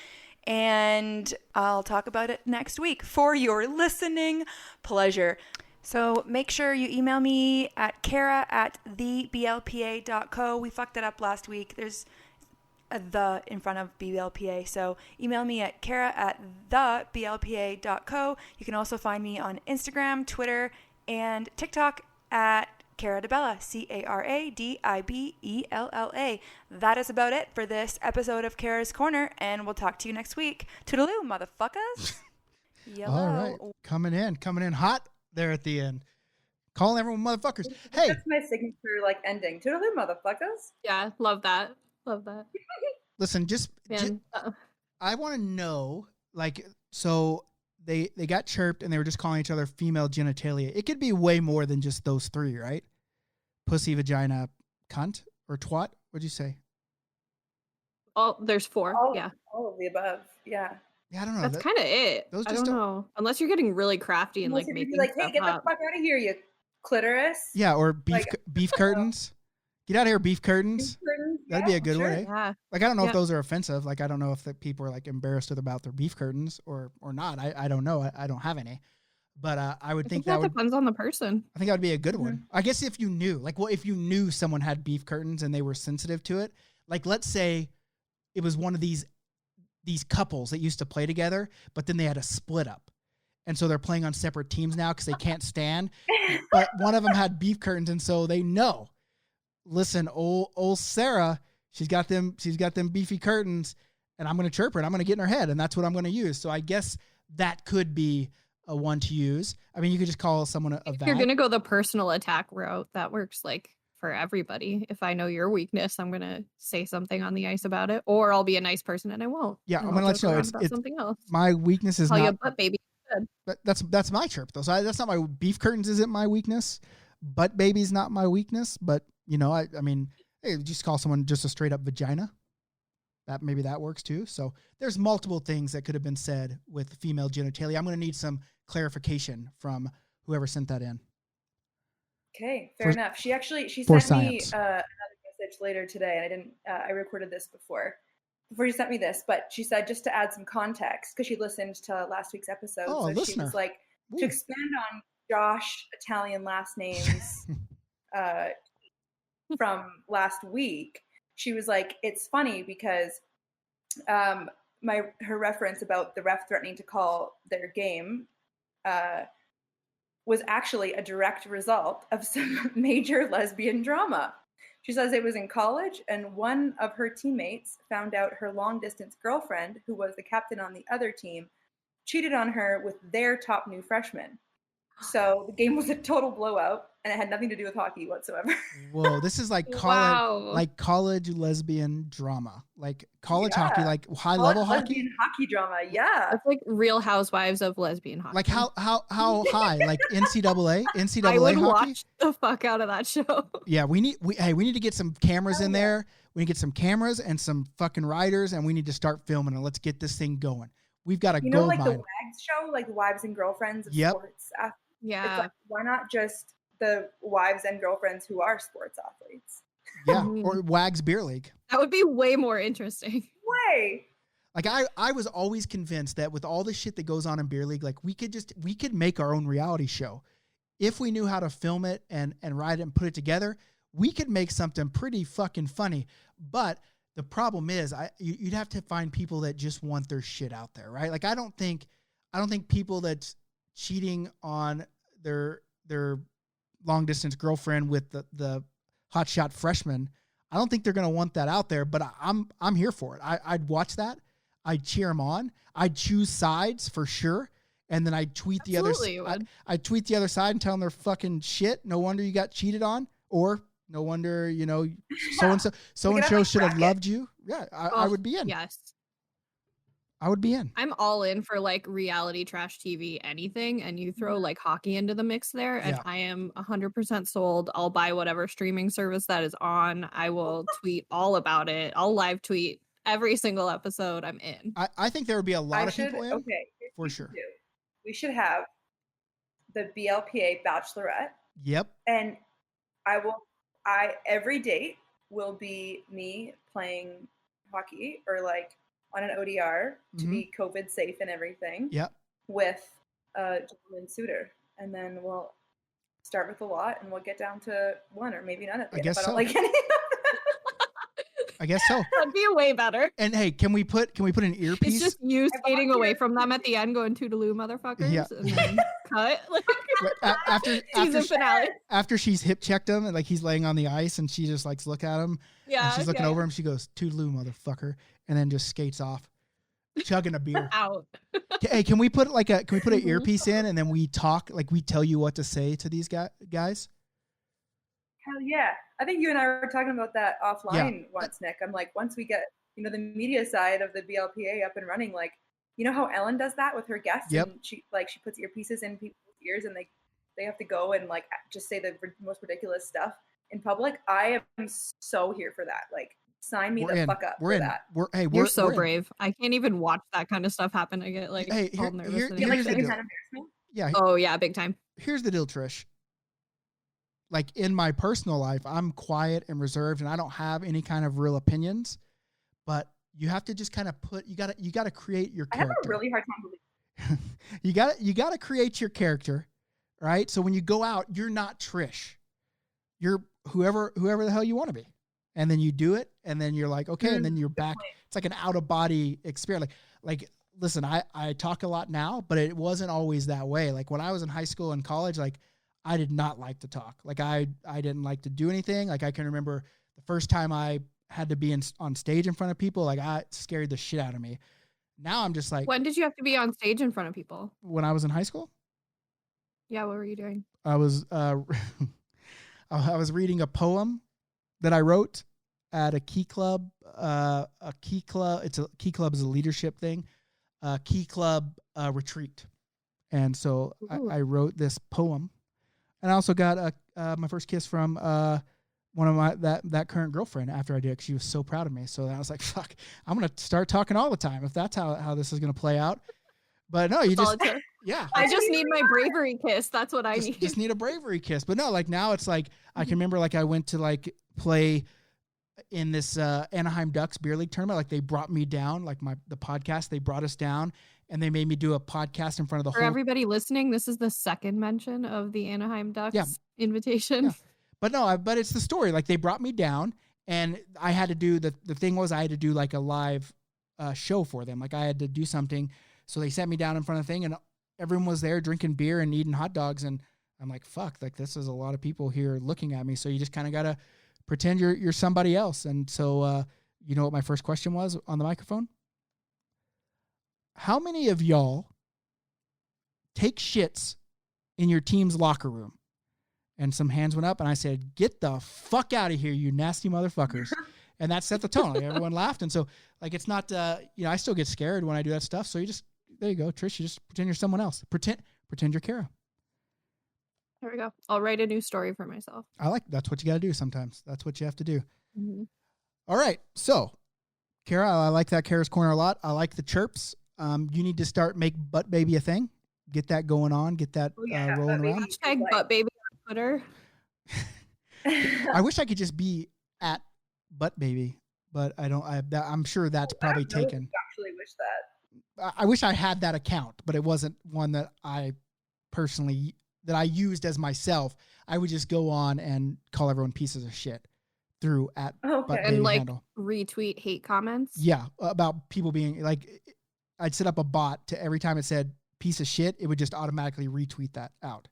And I'll talk about it next week for your listening pleasure. So make sure you email me at cara@theblpa.co. We fucked it up last week. There's a the in front of BLPA. So email me at cara@theblpa.co. You can also find me on Instagram, Twitter, and TikTok at Cara DiBella, CARADIBELLA. That is about it for this episode of Cara's Corner, and we'll talk to you next week. Toodaloo, motherfuckers. Yellow. All right. Coming in hot there at the end. Calling everyone motherfuckers. Hey. That's my signature ending. Toodaloo, motherfuckers. Yeah, love that. Love that. Listen, I want to know, so they got chirped and they were just calling each other female genitalia. It could be way more than just those 3, right? Pussy, vagina, cunt, or twat. What'd you say? Oh, there's 4. Yeah. All of the above. Yeah. Yeah, I don't know. That's kind of it. Those I just don't know. Unless you're getting really crafty and Unless making hey, stuff get the up. fuck out of here, you clitoris. Yeah, or beef curtains. Get out of here, beef curtains. That'd be a good one, eh? Yeah. I don't know if those are offensive. I don't know if the people are embarrassed about their beef curtains or not. I don't know. I don't have any. But I would think that depends on the person. I think that would be a good one. I guess if you knew, if you knew someone had beef curtains and they were sensitive to it, let's say it was one of these couples that used to play together, but then they had a split up. And so they're playing on separate teams now because they can't stand. But one of them had beef curtains, and so they know. Listen, old Sarah, she's got them beefy curtains, and I'm going to chirp her, and I'm going to get in her head, and that's what I'm going to use. So I guess that could be a one to use. I mean, you could just call someone a If you're going to go the personal attack route, that works for everybody. If I know your weakness, I'm going to say something on the ice about it, or I'll be a nice person and I won't. Yeah, I'm going to let you know it's something else. My weakness is Call not. you a butt baby. That's my chirp though. So that's not my beef curtains. Isn't my weakness. Butt baby's not my weakness. But I mean, hey, just call someone just a straight up vagina. Maybe that works too. So there's multiple things that could have been said with female genitalia. I'm going to need some clarification from whoever sent that in. Okay, fair enough. She sent me another message later today, and I didn't. I recorded this before she sent me this, but she said just to add some context because she listened to last week's episode. Oh, so she was like, to expand on Josh Italian last names from last week. She was like, it's funny because her reference about the ref threatening to call their game was actually a direct result of some major lesbian drama. She says it was in college, and one of her teammates found out her long-distance girlfriend, who was the captain on the other team, cheated on her with their top new freshman. So the game was a total blowout, and it had nothing to do with hockey whatsoever. Whoa, this is like college lesbian drama, college hockey, high level hockey. Lesbian hockey drama, yeah. It's like Real Housewives of lesbian hockey. How high? NCAA I would hockey? watch the fuck out of that show. Yeah, we need to get some cameras in there. We need to get some cameras and some fucking riders, and we need to start filming, and let's get this thing going. We've got a gold mine. The WAGs show, the Wives and Girlfriends of sports athletes. Yeah. It's why not just the wives and girlfriends who are sports athletes? Yeah, or WAG's Beer League. That would be way more interesting. Way. Like I was always convinced that with all the shit that goes on in beer league, like we could make our own reality show. If we knew how to film it and write it and put it together, we could make something pretty fucking funny. But the problem is you'd have to find people that just want their shit out there, right? Like I don't think people that's cheating on their long distance girlfriend with the hotshot freshman, I don't think they're going to want that out there, but I'm here for it. I'd watch that. I'd cheer them on. I'd choose sides for sure. And then I'd tweet the other side. I'd tweet the other side and tell them they're fucking shit. No wonder you got cheated on, or no wonder, so-and-so should have loved you. Yeah. I would be in. Yes. I would be in. I'm all in for like reality trash TV, anything. And you throw like hockey into the mix there. And I am 100% sold. I'll buy whatever streaming service that is on. I will tweet all about it. I'll live tweet every single episode. I'm in. I think there would be a lot of people in. Okay. For sure. We should have the BLPA Bachelorette. Yep. And every date will be me playing hockey or like on an ODR to be COVID safe and everything. Yep. With a gentleman suitor. And then we'll start with a lot and we'll get down to one or maybe none at the end if I don't like any. I guess so. That'd be way better. And hey, can we put an earpiece? It's just you skating away from them at the end, going toodaloo, motherfuckers, and then cut. After finale. After she's hip checked him and like he's laying on the ice and she just likes look at him. Yeah. And she's looking over him. She goes, "Toodaloo, motherfucker," and then just skates off, chugging a beer. Out. Hey, can we put an earpiece in and then we talk, like we tell you what to say to these guys? Hell yeah. I think you and I were talking about that offline once, Nick. I'm like, once we get, the media side of the BLPA up and running, like, you know how Ellen does that with her guests? Yep. And she puts earpieces in people's ears and they have to go and like just say the most ridiculous stuff in public. I am so here for that. Like, sign me fuck up for that. You're so brave. I can't even watch that kind of stuff happen. I get like all nervous. Here's the deal. Embarrassment? Yeah. Oh yeah, big time. Here's the deal, Trish. Like in my personal life, I'm quiet and reserved and I don't have any kind of real opinions, but you have to just kind of you got to create your character. I have a really hard time believing. you got to create your character, right? So when you go out, you're not Trish. You're whoever the hell you want to be. And then you do it and then you're like, okay, and then you're back. It's like an out of body experience. Like listen, I talk a lot now, but it wasn't always that way. Like when I was in high school and college, like I did not like to talk. Like I didn't like to do anything. Like I can remember the first time I had to be on stage in front of people, like it scared the shit out of me. Now I'm just like. When did you have to be on stage in front of people? When I was in high school. Yeah. What were you doing? I was, I was reading a poem that I wrote at a key club. Key club is a leadership thing. Key club retreat. And so I wrote this poem. And I also got my first kiss from one of my that current girlfriend after I did it. She was so proud of me. So I was like, fuck, I'm going to start talking all the time if that's how this is going to play out. But no, you just, yeah. I just need my bravery kiss. That's what I need. Just need a bravery kiss. But no, like now it's like, I can remember like I went to like play in this Anaheim Ducks beer league tournament. Like they brought me down, like the podcast, they brought us down. And they made me do a podcast in front of the whole. For everybody listening, this is the second mention of the Anaheim Ducks invitation. Yeah. But it's the story. Like they brought me down, and I had to do the thing was I had to do like a live show for them. Like I had to do something, so they sat me down in front of the thing, and everyone was there drinking beer and eating hot dogs, and I'm like, fuck, like this is a lot of people here looking at me. So you just kind of gotta pretend you're somebody else. And so you know what my first question was on the microphone? How many of y'all take shits in your team's locker room? And some hands went up and I said, get the fuck out of here, you nasty motherfuckers. And that set the tone. Like, everyone laughed. And so like, it's not, I still get scared when I do that stuff. So there you go, Trish, you just pretend you're someone else. Pretend you're Cara. There we go. I'll write a new story for myself. That's what you got to do sometimes. That's what you have to do. Mm-hmm. All right. So Cara, I like that Cara's Corner a lot. I like the chirps. You need to start make butt baby a thing. Get that going on. Get that rolling around. Hashtag butt baby on Twitter. I wish I could just be at butt baby, but I don't. I'm sure that's probably taken. actually wish that. I wish I had that account, but it wasn't one that I personally that I used as myself. I would just go on and call everyone pieces of shit through at Okay. And like handle. retweet hate comments. Yeah, about people being like, I'd set up a bot to every time it said piece of shit, it would just automatically retweet that out.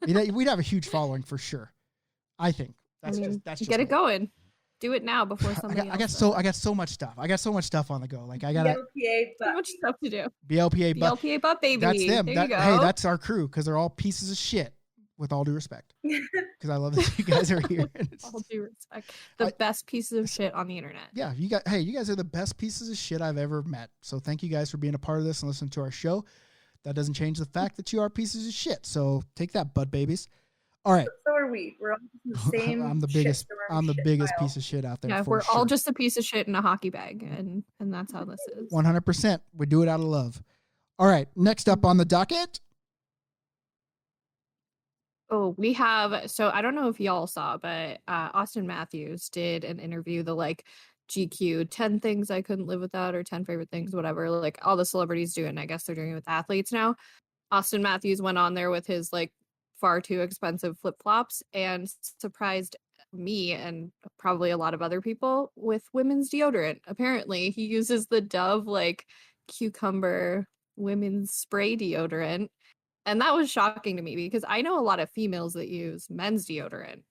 We'd have a huge following for sure. I think that's just get me. it going. Do it now before somebody I got so much stuff. I got so much stuff on the go. Like I got BLPA, so much stuff to do. BLPA, but BLPA butt baby. that's them. There you go. Hey, that's our crew because they're all pieces of shit. With all due respect, because I love that you guys are here. All due respect, the best pieces of shit on the internet. Yeah, you guys are the best pieces of shit I've ever met. So thank you guys for being a part of this and listening to our show. That doesn't change the fact that you are pieces of shit. So take that, bud babies. All right. So are we. We're all the same. I'm the biggest. I'm the biggest pile. piece of shit out there. Yeah, for we're sure. all just a piece of shit in a hockey bag, and that's how this is. 100%. We do it out of love. All right. Next up on the docket. Oh, we have, so I don't know if y'all saw, but Austin Matthews did an interview, the like GQ 10 things I couldn't live without or 10 favorite things, whatever, like all the celebrities do it, and I guess they're doing it with athletes now. Austin Matthews went on there with his like far too expensive flip-flops and surprised me and probably a lot of other people with women's deodorant. Apparently he uses the Dove like cucumber women's spray deodorant. And that was shocking to me because I know a lot of females that use men's deodorant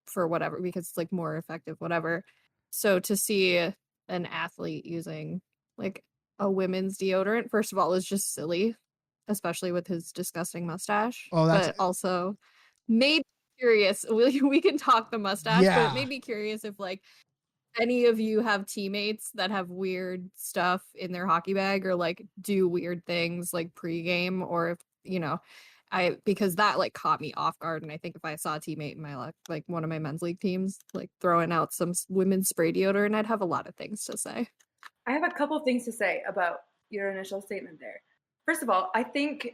for whatever, because it's like more effective, whatever. So to see an athlete using like a women's deodorant, first of all, is just silly, especially with his disgusting mustache. Oh, that's but also made me curious. We can talk the mustache, but it made me curious if like any of you have teammates that have weird stuff in their hockey bag or like do weird things like pregame, or if because that like caught me off guard. And I think if I saw a teammate in my like one of my men's league teams like throwing out some women's spray deodorant, I'd have a lot of things to say. I have a couple things to say about your initial statement there. First of all, I think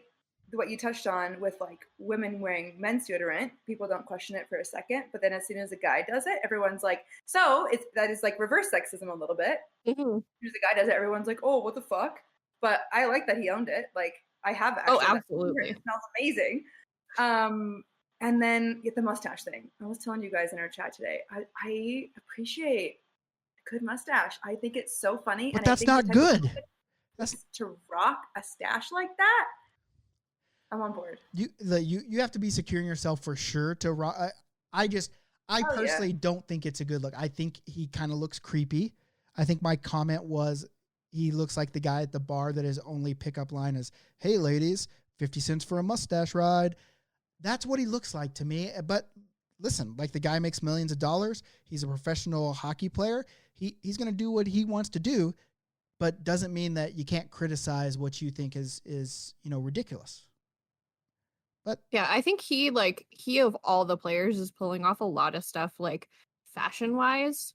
what you touched on with like women wearing men's deodorant, people don't question it for a second, but then as soon as a guy does it, everyone's like, so that is like reverse sexism a little bit. Mm-hmm. As soon as a guy does it, everyone's like, oh, what the fuck? But I like that he owned it. Like I have actually. Oh, absolutely. It smells amazing. And then get the mustache thing. I was telling you guys in our chat today, I appreciate a good mustache. I think it's so funny. But and that's not good. That's to rock a stash like that. I'm on board. You have to be securing yourself for sure to rock. I personally don't think it's a good look. I think he kind of looks creepy. I think my comment was he looks like the guy at the bar that his only pickup line is, "Hey ladies, 50 cents for a mustache ride." That's what he looks like to me. But listen, like the guy makes millions of dollars. He's a professional hockey player. He's going to do what he wants to do, but doesn't mean that you can't criticize what you think is ridiculous. But yeah, I think he of all the players is pulling off a lot of stuff like fashion wise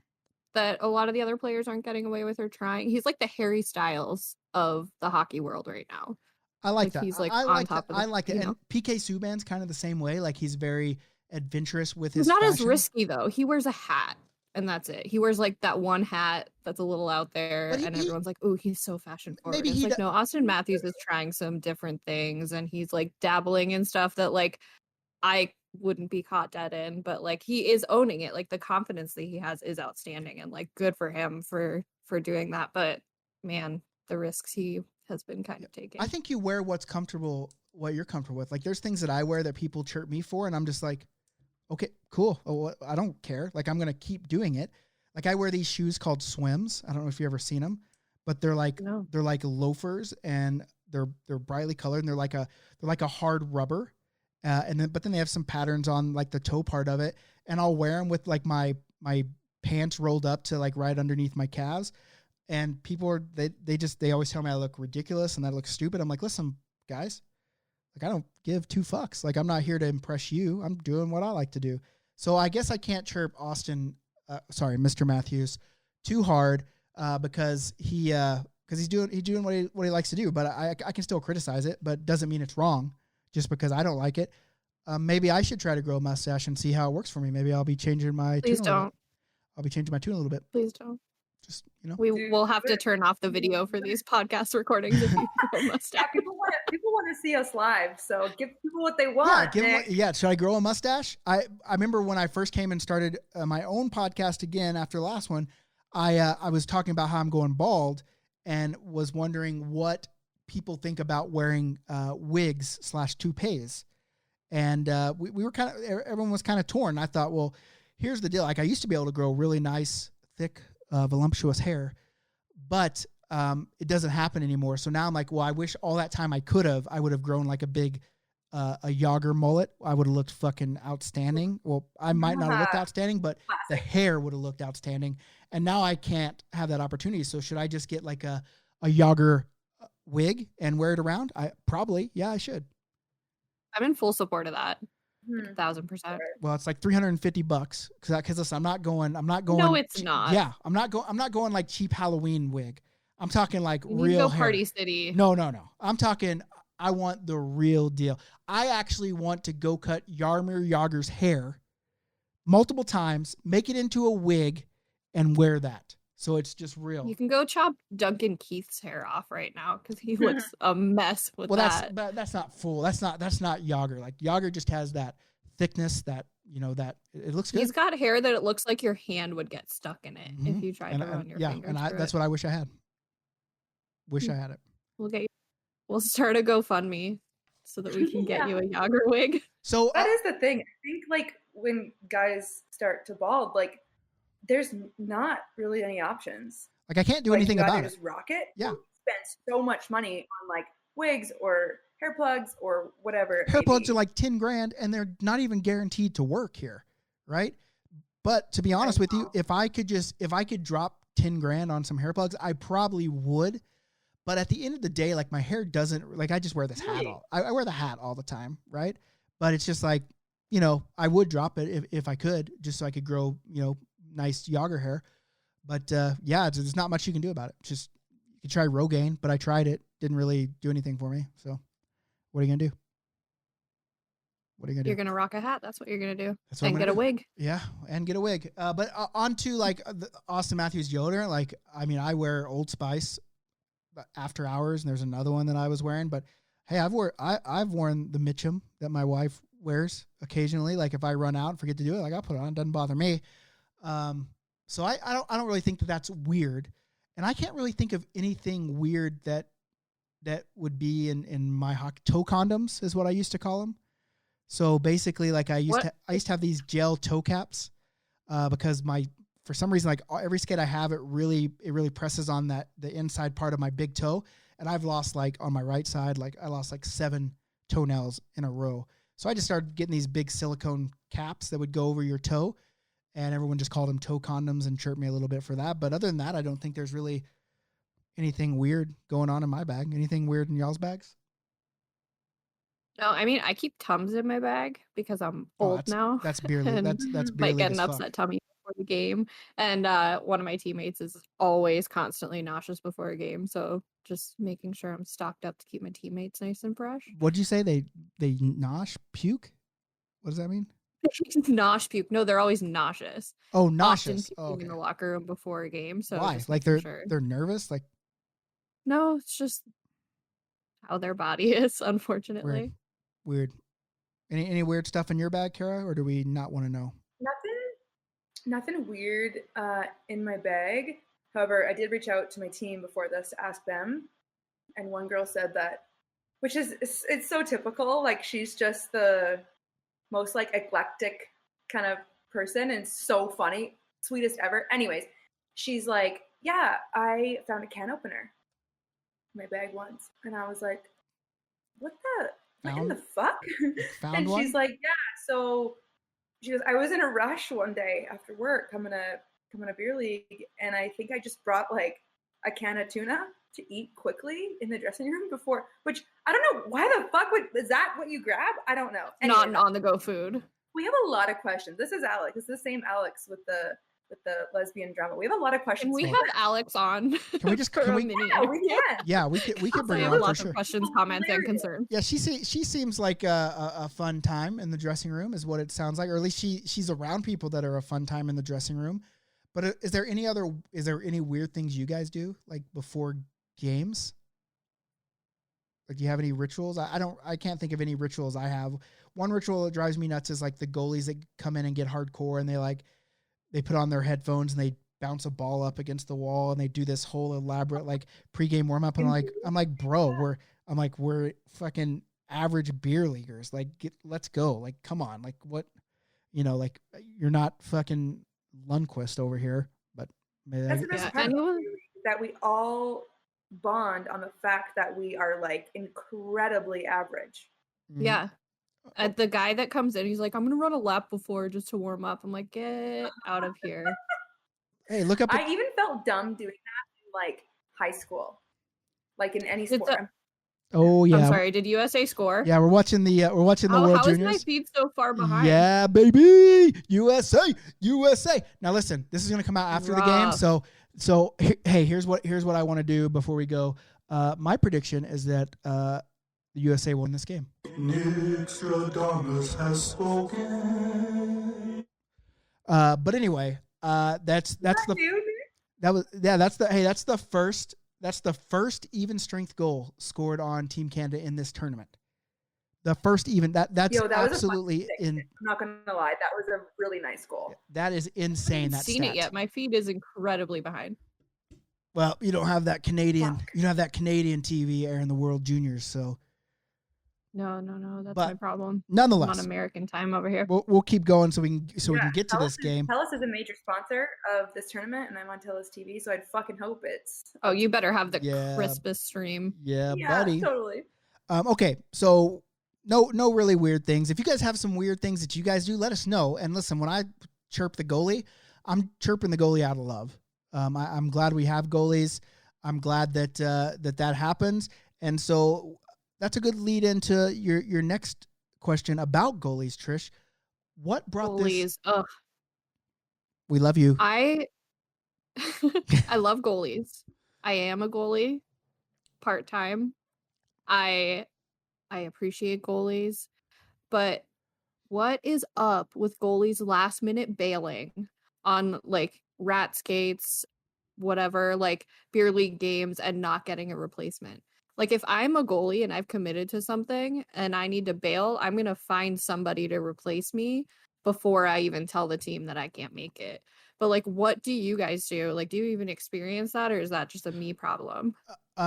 that a lot of the other players aren't getting away with or trying. He's like the Harry Styles of the hockey world right now. I like that. He's like I on like top that. of I like it. And PK Subban's kind of the same way. Like he's very adventurous with his He's not fashion. as risky though. He wears a hat and that's it. He wears like that one hat that's a little out there, and everyone's like, "Oh, he's so fashion forward." Maybe it's like, no, Austin Matthews is trying some different things, and he's like dabbling in stuff that like I wouldn't be caught dead in, but like he is owning it. Like the confidence that he has is outstanding, and like good for him for doing that. But man, the risks he has been kind of taking. I think you wear what you're comfortable with. Like there's things that I wear that people chirp me for, and I'm just like, okay, cool. Oh, I don't care. Like I'm gonna keep doing it. Like I wear these shoes called Swims. I don't know if you've ever seen them, but they're like loafers, and they're brightly colored, and they're like a hard rubber. But then they have some patterns on like the toe part of it, and I'll wear them with like my pants rolled up to like right underneath my calves, and people they always tell me I look ridiculous and that I look stupid. I'm like, listen, guys, like I don't give two fucks. Like I'm not here to impress you. I'm doing what I like to do. So I guess I can't chirp Mr. Matthews too hard because he's doing what he likes to do. But I can still criticize it, but doesn't mean it's wrong. Just because I don't like it. Maybe I should try to grow a mustache and see how it works for me. Maybe I'll be changing my tune. Please don't. I'll be changing my tune a little bit. Please don't. Just, you know. We will have to turn off the video for these podcast recordings if you grow a Yeah, mustache. people want to see us live, so give people what they want. Should I grow a mustache? I remember when I first came and started my own podcast again after the last one, I was talking about how I'm going bald and was wondering what people think about wearing wigs / toupees. And we were everyone was kind of torn. I thought, well, here's the deal. Like, I used to be able to grow really nice, thick, voluptuous hair, but it doesn't happen anymore. So now I'm like, well, I wish all that time I would have grown like a big, a Yager mullet. I would have looked fucking outstanding. Well, I might not have looked outstanding, but the hair would have looked outstanding. And now I can't have that opportunity. So should I just get like a Yager wig and wear it around? I should. I'm in full support of that. 1,000%. Well, it's like $350 because listen, I'm not going. No, it's not. Yeah, I'm not going like cheap Halloween wig. I'm talking like You real go hair. Party City. No. I'm talking. I want the real deal. I actually want to go cut Jaromir Jagr's hair multiple times, make it into a wig, and wear that. So it's just real. You can go chop Duncan Keith's hair off right now because he looks a mess with that. That's not full. That's not Jager. Like, Jager just has that thickness that, that it looks good. He's got hair that it looks like your hand would get stuck in it if you tried to run your fingers through that's it. what I wish I had. I had it. We'll start a GoFundMe so that we can get you a Jager wig. So that is the thing. I think like when guys start to bald, like there's not really any options. Like, I can't do anything about it. Just rock it. Yeah. Spend so much money on like wigs or hair plugs or whatever. Hair plugs are like $10,000 and they're not even guaranteed to work here. Right. But to be honest with you, if I could drop $10,000 on some hair plugs, I probably would. But at the end of the day, like, my hair doesn't, like, I just wear this hat I wear the hat all the time. Right. But it's just like, I would drop it if I could, just so I could grow, nice Jager hair. But there's not much you can do about it. Just, you could try Rogaine, but I tried it. Didn't really do anything for me. So what are you going to do? You're going to rock a hat. That's what you're going to do. And get a wig. Yeah, and get a wig. But on to like the Austin Matthews deodorant. Like, I mean, I wear Old Spice after hours, and there's another one that I was wearing. But hey, I've worn the Mitchum that my wife wears occasionally. Like, if I run out and forget to do it, like, I'll put it on. It doesn't bother me. So I don't really think that that's weird, and I can't really think of anything weird that would be in my toe condoms is what I used to call them. So basically, like, I used to have these gel toe caps, because for some reason, like, every skate I have, it really presses on the inside part of my big toe, and I've lost, like, on my right side, like, I lost like 7 toenails in a row. So I just started getting these big silicone caps that would go over your toe. And everyone just called them toe condoms and chirped me a little bit for that. But other than that, I don't think there's really anything weird going on in my bag. Anything weird in y'all's bags? No, I mean, I keep Tums in my bag because I'm old now. That's beer league. That's beer might league get an as upset fuck. tummy before the game. And one of my teammates is always constantly nauseous before a game. So just making sure I'm stocked up to keep my teammates nice and fresh. What'd you say? They nosh? Puke? What does that mean? Nosh puke. No, they're always nauseous. Oh, Often nauseous. puking Oh, okay. in the locker room before a game. So why? just Like, making sure. they're nervous? Like, No, it's just how their body is, unfortunately. weird. Any weird stuff in your bag, Cara, or do we not want to know? Nothing weird in my bag. However, I did reach out to my team before this to ask them, and one girl said that, which is it's so typical. Like, she's just the most like eclectic kind of person and so funny, sweetest ever. Anyways, she's like, yeah, I found a can opener in my bag once, and I was like, what in the fuck? And one? She's like, yeah. So she goes, I was in a rush one day after work coming to beer league, and I think I just brought like a can of tuna to eat quickly in the dressing room before, which I don't know why the fuck is that what you grab? I don't know. Anyway, not an on-the-go food. We have a lot of questions. This is Alex. It's the same Alex with the lesbian drama. We have a lot of questions. Can we have Alex on? Can we just can we? Yeah, we can. Yeah, we could bring I her have on for lots sure. of questions, comments, and concerns. Yeah, she seems like a fun time in the dressing room, is what it sounds like, or at least she's around people that are a fun time in the dressing room. But is there any weird things you guys do like before games? Like, do you have any rituals? I can't think of any rituals I have. One ritual that drives me nuts is like the goalies that come in and get hardcore and they put on their headphones and they bounce a ball up against the wall and they do this whole elaborate like pregame warm up. And I'm like, bro, we're fucking average beer leaguers. Like, let's go. Like, come on. Like, what, like you're not fucking Lundqvist over here, but maybe that's the best part that we all bond on the fact that we are like incredibly average. Yeah. The guy that comes in, he's like, I'm gonna run a lap before just to warm up. I'm like, get out of here. Hey, look up. I even felt dumb doing that in like high school, like in any sport. Oh yeah. I'm sorry. Did USA score? Yeah, we're watching the World Juniors. How is my feed so far behind? Yeah, baby, USA. Now listen, this is gonna come out after the game, so hey, here's what I want to do before we go. My prediction is that the USA won this game. Nick has spoken. But anyway, that's the first even strength goal scored on Team Canada in this tournament. The first even that's that absolutely in. I'm not gonna lie, that was a really nice goal. That is insane. I haven't seen it yet. My feed is incredibly behind. Well, you don't have that Canadian. You don't have that Canadian TV airing the World Juniors, so. No, that's my problem. Nonetheless, I'm on American time over here. We'll keep going so we can get to this game. TELUS is a major sponsor of this tournament, and I'm on TELUS TV, so I'd fucking hope it's. Oh, you better have the crispest stream. Yeah, buddy. Totally. Okay, so no really weird things. If you guys have some weird things that you guys do, let us know. And listen, when I chirp the goalie, I'm chirping the goalie out of love. I'm glad we have goalies. I'm glad that that happens. And so that's a good lead into your next question about goalies, Trish. What brought this? Ugh. We love you. I love goalies. I am a goalie part-time. I appreciate goalies, but what is up with goalies last minute bailing on like rat skates, whatever, like beer league games and not getting a replacement? Like if I'm a goalie and I've committed to something and I need to bail, I'm going to find somebody to replace me before I even tell the team that I can't make it. But like, what do you guys do? Like, do you even experience that, or is that just a me problem?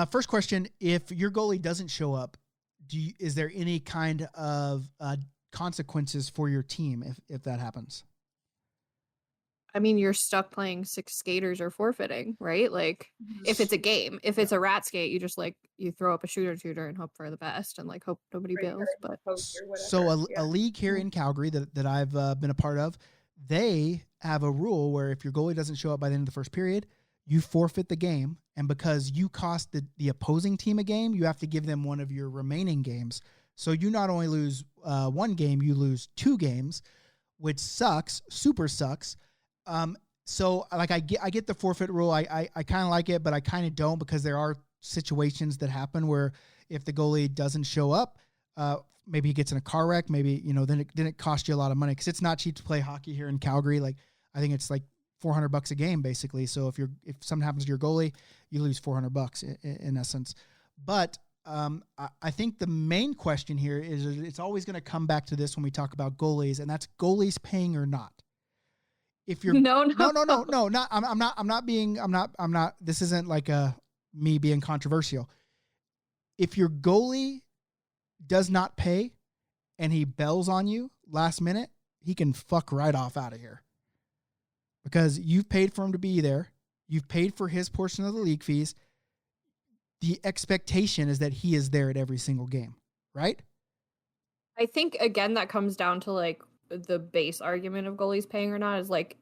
First question, if your goalie doesn't show up, is there any kind of consequences for your team if that happens? I mean, you're stuck playing 6 skaters or forfeiting, right? Like if it's a game, if it's a rat skate, you just like, you throw up a shooter and hope for the best and like hope nobody bails. But so a league here in Calgary that I've been a part of, they have a rule where if your goalie doesn't show up by the end of the first period, you forfeit the game. And because you cost the opposing team a game, you have to give them one of your remaining games. So you not only lose one game, you lose 2 games, which sucks, super sucks. So like I get the forfeit rule. I kind of like it, but I kind of don't, because there are situations that happen where if the goalie doesn't show up, maybe he gets in a car wreck, maybe, then it costs you a lot of money, because it's not cheap to play hockey here in Calgary. Like I think it's like $400 a game basically. So if something happens to your goalie, you lose $400 in essence. But I think the main question here is it's always going to come back to this when we talk about goalies, and that's goalies paying or not. If you're no, not I'm not. This isn't like me being controversial. If your goalie does not pay and he bails on you last minute, he can fuck right off out of here, because you've paid for him to be there. You've paid for his portion of the league fees. The expectation is that he is there at every single game, right? I think, again, that comes down to like the base argument of goalies paying or not is like,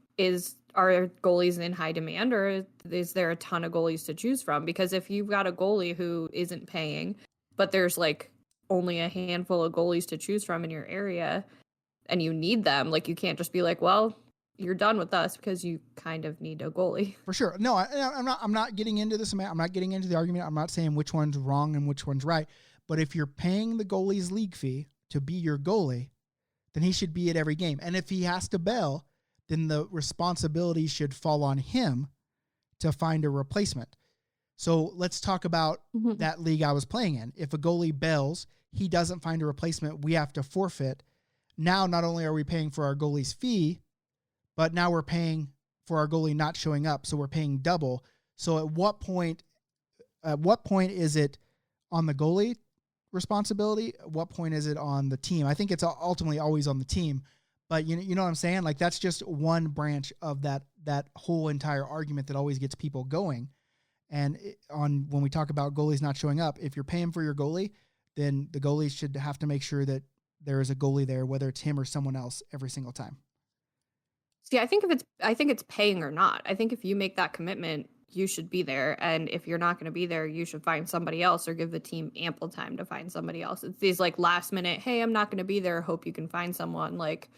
are goalies in high demand, or is there a ton of goalies to choose from? Because if you've got a goalie who isn't paying, but there's like only a handful of goalies to choose from in your area and you need them, like you can't just be like, well, you're done with us because you kind of need a goalie. For sure. No, I'm not getting into this. I'm not getting into the argument. I'm not saying which one's wrong and which one's right. But if you're paying the goalie's league fee to be your goalie, then he should be at every game. And if he has to bail then the responsibility should fall on him to find a replacement. So let's talk about that league I was playing in. If a goalie bails, he doesn't find a replacement, we have to forfeit. Now, not only are we paying for our goalie's fee, but now we're paying for our goalie not showing up. So we're paying double. So at what point is it on the goalie responsibility? At what point is it on the team? I think it's ultimately always on the team, but you know what I'm saying? Like, that's just one branch of that whole entire argument that always gets people going. And when we talk about goalies not showing up, if you're paying for your goalie, then the goalie should have to make sure that there is a goalie there, whether it's him or someone else, every single time. See, I think it's paying or not. I think if you make that commitment, you should be there. And if you're not going to be there, you should find somebody else or give the team ample time to find somebody else. It's these like last minute, hey, I'm not going to be there, hope you can find someone. Like,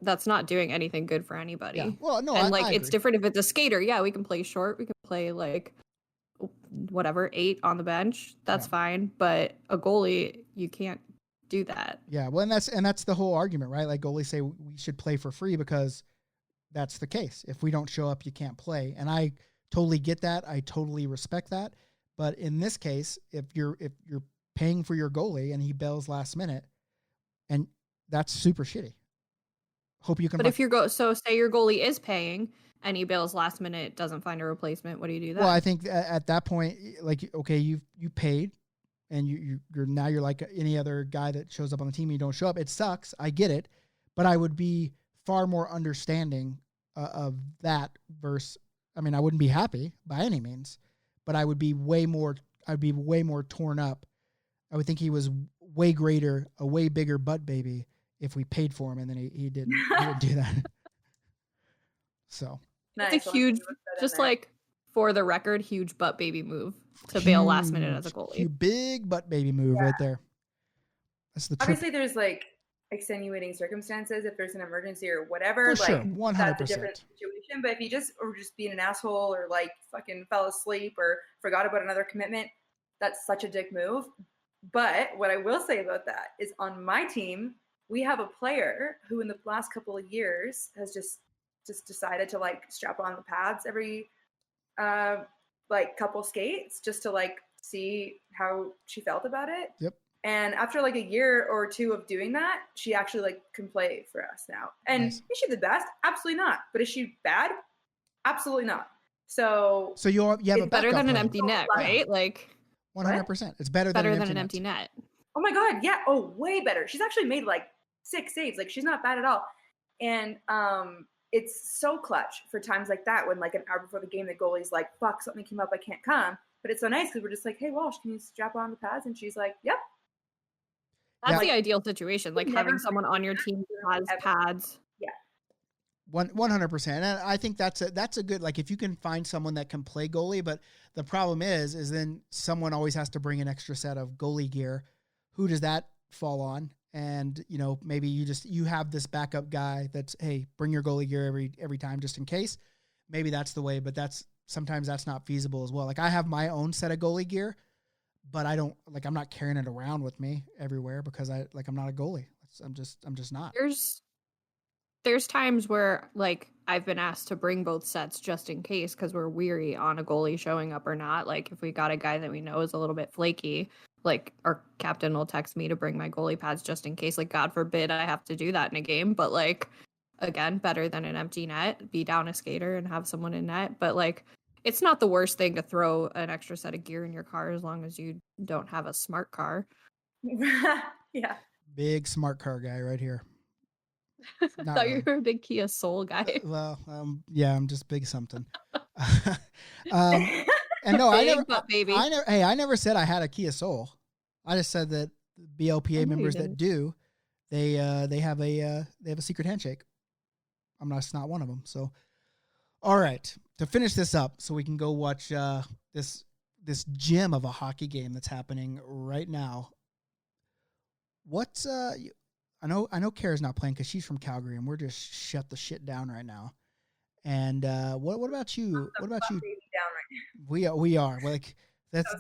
that's not doing anything good for anybody. Yeah. Well, no, and I it's agree. different if it's a skater. Yeah, we can play short. We can play like whatever, 8 on the bench. That's fine. But a goalie, you can't do that. Yeah. Well, and that's the whole argument, right? Like, goalies say we should play for free because that's the case. If we don't show up, you can't play. And I totally get that. I totally respect that. But in this case, if you're paying for your goalie and he bails last minute, and that's super shitty. Hope you can. But if so say your goalie is paying and he bails last minute, doesn't find a replacement, what do you do then? Well, I think at that point, like, okay, you paid, and you're like any other guy that shows up on the team and you don't show up. It sucks. I get it, but I would be far more understanding of that versus. I mean, I wouldn't be happy by any means, but I would be way more. I'd be way more torn up. I would think he was way greater, a way bigger butt baby if we paid for him, and then he didn't do that. So it's a huge, just like for the record, huge butt baby move to bail last minute as a goalie. Big butt baby move right there. That's the truth. Obviously there's like extenuating circumstances if there's an emergency or whatever. For like sure, 100%. That's a different situation. But if you just being an asshole or like fucking fell asleep or forgot about another commitment, that's such a dick move. But what I will say about that is on my team, we have a player who in the last couple of years has just decided to like strap on the pads every like couple skates just to like see how she felt about it. Yep. And after like a year or two of doing that, she actually like can play for us now. And Nice. Is she the best? Absolutely not. But is she bad? Absolutely not. So you have a better than backup an plan. empty net, right? Like 100%. It's better than an empty net. Oh my God. Yeah. Oh, way better. She's actually made like 6 saves. Like she's not bad at all. And it's so clutch for times like that when like an hour before the game, the goalie's like, fuck, something came up, I can't come. But it's so nice because we're just like, hey, Walsh, can you strap on the pads? And she's like, yep. That's the ideal situation, like having someone on your team who has pads. Yeah. 100%. And I think that's a good, like, if you can find someone that can play goalie, but the problem is then someone always has to bring an extra set of goalie gear. Who does that fall on? And, you know, maybe you have this backup guy that's, hey, bring your goalie gear every time just in case. Maybe that's the way, but sometimes that's not feasible as well. Like, I have my own set of goalie gear, but I'm not carrying it around with me everywhere because I'm not a goalie. I'm just not. There's times where like I've been asked to bring both sets just in case because we're weary on a goalie showing up or not. Like if we got a guy that we know is a little bit flaky, like our captain will text me to bring my goalie pads just in case. Like God forbid I have to do that in a game, but like again, better than an empty net. Be down a skater and have someone in net, but like it's not the worst thing to throw an extra set of gear in your car as long as you don't have a smart car. Yeah. Big smart car guy right here. I thought you were a big Kia Soul guy. Well, yeah, I'm just big something. And no, I never said I had a Kia Soul. I just said that BLPA members that do, they have a secret handshake. I'm not one of them. So, all right, to finish this up, so we can go watch this gem of a hockey game that's happening right now. What's I know Cara's not playing because she's from Calgary, and we're just shut the shit down right now. And what about you? What about you? We are like that's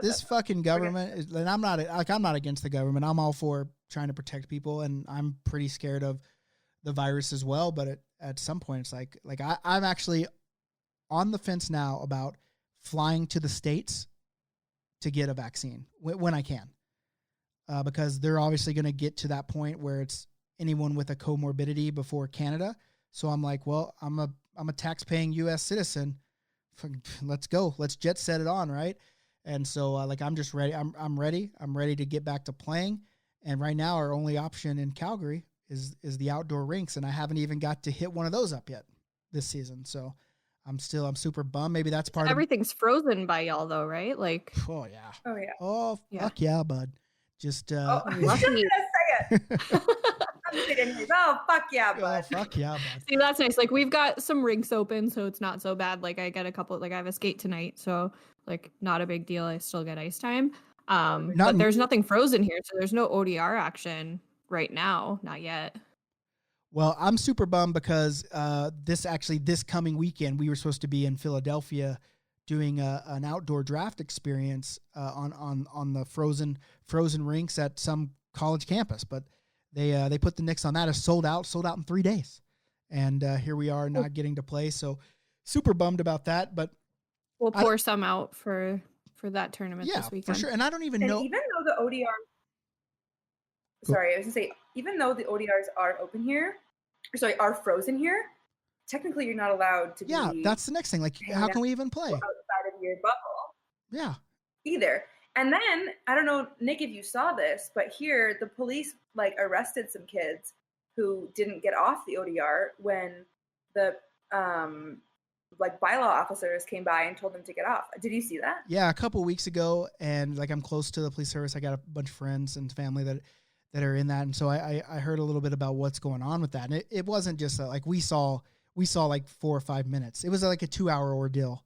this fucking government is, and I'm not against the government. I'm all for trying to protect people, and I'm pretty scared of the virus as well. But at some point, it's like I'm actually on the fence now about flying to the States to get a vaccine when I can, because they're obviously going to get to that point where it's anyone with a comorbidity before Canada. So I'm like, well, I'm a tax-paying U.S. citizen. Let's go. Let's jet set it on, right? And so like I'm just ready. I'm ready. I'm ready to get back to playing. And right now, our only option in Calgary is the outdoor rinks, and I haven't even got to hit one of those up yet this season. So I'm super bummed. Maybe that's part Everything's frozen by y'all though, right? Like, oh yeah. Oh yeah. Oh fuck yeah, bud. Just Oh, I was lucky. just gonna say it. I'm kidding. Oh fuck yeah, oh bud. fuck yeah, bud. See, that's nice. Like, we've got some rinks open, so it's not so bad. Like, I get a couple. Like, I have a skate tonight, so like, not a big deal. I still get ice time. But there's nothing frozen here, so there's no ODR action right now. Not yet. Well, I'm super bummed because this coming weekend we were supposed to be in Philadelphia doing an outdoor draft experience on the frozen rinks at some college campus, but they put the nix on that. It's sold out in 3 days, and here we are not getting to play. So super bummed about that, but we'll pour some out for that tournament this weekend. For sure. And I don't even know. Even though the ODR, sorry, I was gonna say, even though the ODRs are open here, are frozen here, technically you're not allowed to. Yeah, that's the next thing. Like, how can we even play outside of your bubble? Yeah. Either. And then I don't know, Nick, if you saw this, but here the police like arrested some kids who didn't get off the ODR when the like bylaw officers came by and told them to get off. Did you see that? Yeah, a couple of weeks ago, and like I'm close to the police service. I got a bunch of friends and family that are in that, and so I heard a little bit about what's going on with that. And it wasn't just like we saw like 4 or 5 minutes. It was like a 2-hour ordeal,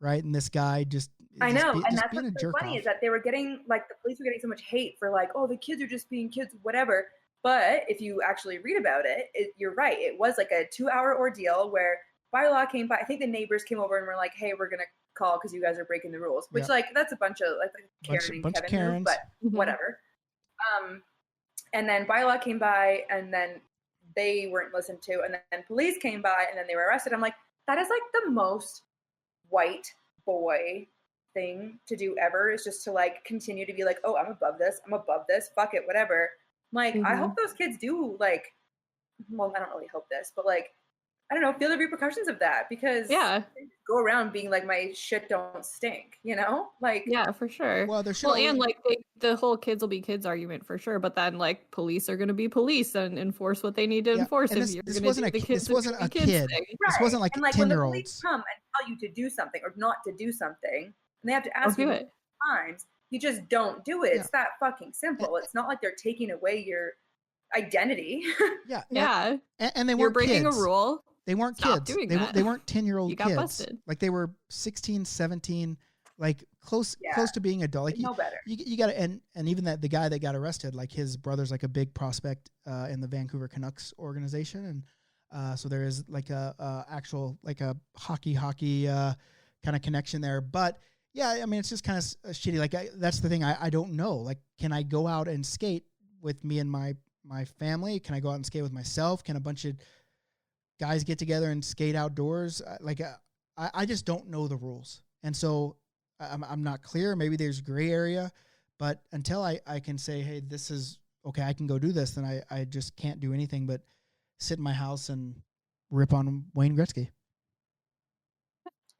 right? And this guy just I know, and just that's being what's a jerk funny off. is that they were getting like the police were getting so much hate for like, oh, the kids are just being kids, whatever. But if you actually read about it, you're right. It was like a 2-hour ordeal where bylaw came by. I think the neighbors came over and were like, hey, we're gonna call because you guys are breaking the rules. Which like that's a bunch of like Karen and Kevin move, but whatever. And then bylaw came by, and then they weren't listened to, and then police came by, and then they were arrested. I'm like, that is like the most white boy thing to do ever, is just to like continue to be like, oh, I'm above this, fuck it, whatever. Like, I hope those kids do like, well, I don't really hope this, but like, I don't know, feel the repercussions of that, because they go around being like, my shit don't stink, you know? Like, yeah, for sure. Well, and like the whole kids will be kids argument for sure, but then like police are going to be police and enforce what they need to enforce. And this wasn't a kid. This wasn't like and like 10-year-olds. when the police come and tell you to do something or not to do something, and they have to ask you times, you just don't do it. It's that fucking simple. It's not like they're taking away your identity. And they weren't You're breaking kids. a rule. They weren't Stop kids. doing They that. they weren't 10-year-old You got kids. busted. Like they were 16, 17, like close to being adult. Like no better. You got to, and even the guy that got arrested, like his brother's like a big prospect in the Vancouver Canucks organization, and so there is like a actual like a hockey kind of connection there. But yeah, I mean it's just kind of shitty. Like that's the thing. I don't know. Like, can I go out and skate with me and my family? Can I go out and skate with myself? Can a bunch of guys get together and skate outdoors? Like, I just don't know the rules. And so I'm not clear. Maybe there's gray area, but until I can say, hey, this is okay, I can go do this, then I just can't do anything but sit in my house and rip on Wayne Gretzky.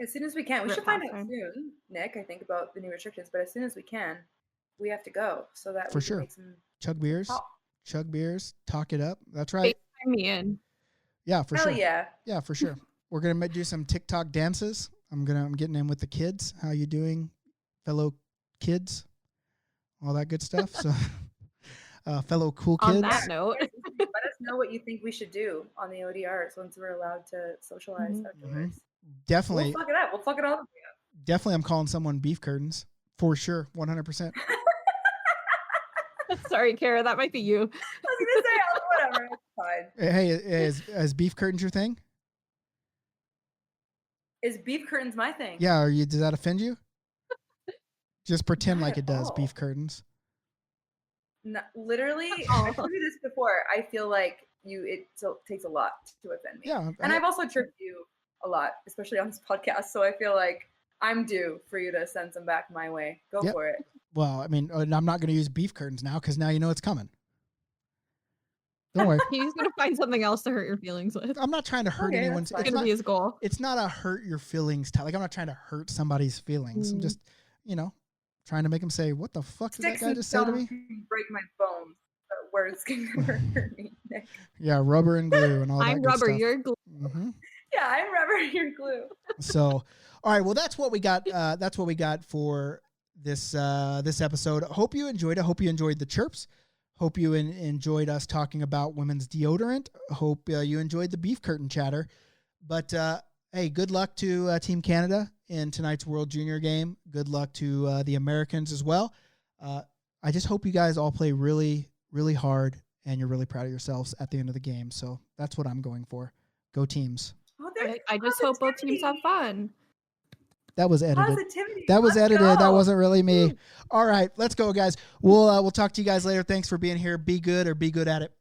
As soon as we can. We should find out soon, Nick, I think, about the new restrictions, but as soon as we can, we have to go so that we can make some chug beers, talk it up. That's right. Time me in. Yeah, for sure. Yeah, for sure. We're gonna do some TikTok dances. I'm getting in with the kids. How you doing, fellow kids? All that good stuff. So, fellow cool kids. On that note, let us know what you think we should do on the ODRs once we're allowed to socialize outdoors. Definitely. We'll fuck it up. We'll fuck it all up. Definitely, I'm calling someone beef curtains for sure, 100%. Sorry, Cara, that might be you. I was gonna say, whatever, it's fine. Hey, is beef curtains your thing? Is beef curtains my thing? Yeah, does that offend you? Just pretend like it does, beef curtains. No, literally, I've told you this before. I feel like takes a lot to offend me. Yeah, and I've also tripped you a lot, especially on this podcast. So I feel like I'm due for you to send some back my way. Go Yep. for it. Well, I mean, I'm not going to use beef curtains now because now you know it's coming. Don't worry. He's gonna find something else to hurt your feelings with. I'm not trying to hurt Okay, anyone's. that's It's gonna be his goal. It's not a hurt your feelings like I'm not trying to hurt somebody's feelings. I'm just, trying to make them say, "What the fuck did that Sticks guy and just say to me?" stones break my bones, but words can never hurt me, Nick. Yeah, rubber and glue and all that. I'm good rubber, stuff. you're glue. Mhm. Yeah, I'm rubber, you're glue. So, all right. Well, that's what we got. That's what we got for this episode. Hope you enjoyed it. Hope you enjoyed the chirps. Hope you enjoyed us talking about women's deodorant. Hope you enjoyed the beef curtain chatter. But hey, good luck to Team Canada in tonight's World Junior game. Good luck to the Americans as well. I just hope you guys all play really, really hard and you're really proud of yourselves at the end of the game. So that's what I'm going for. Go teams. Oh, there's I just hope both teams have fun. That was edited. positivity. That was Let's edited. go. That wasn't really me. All right, let's go, guys. We'll talk to you guys later. Thanks for being here. Be good or be good at it.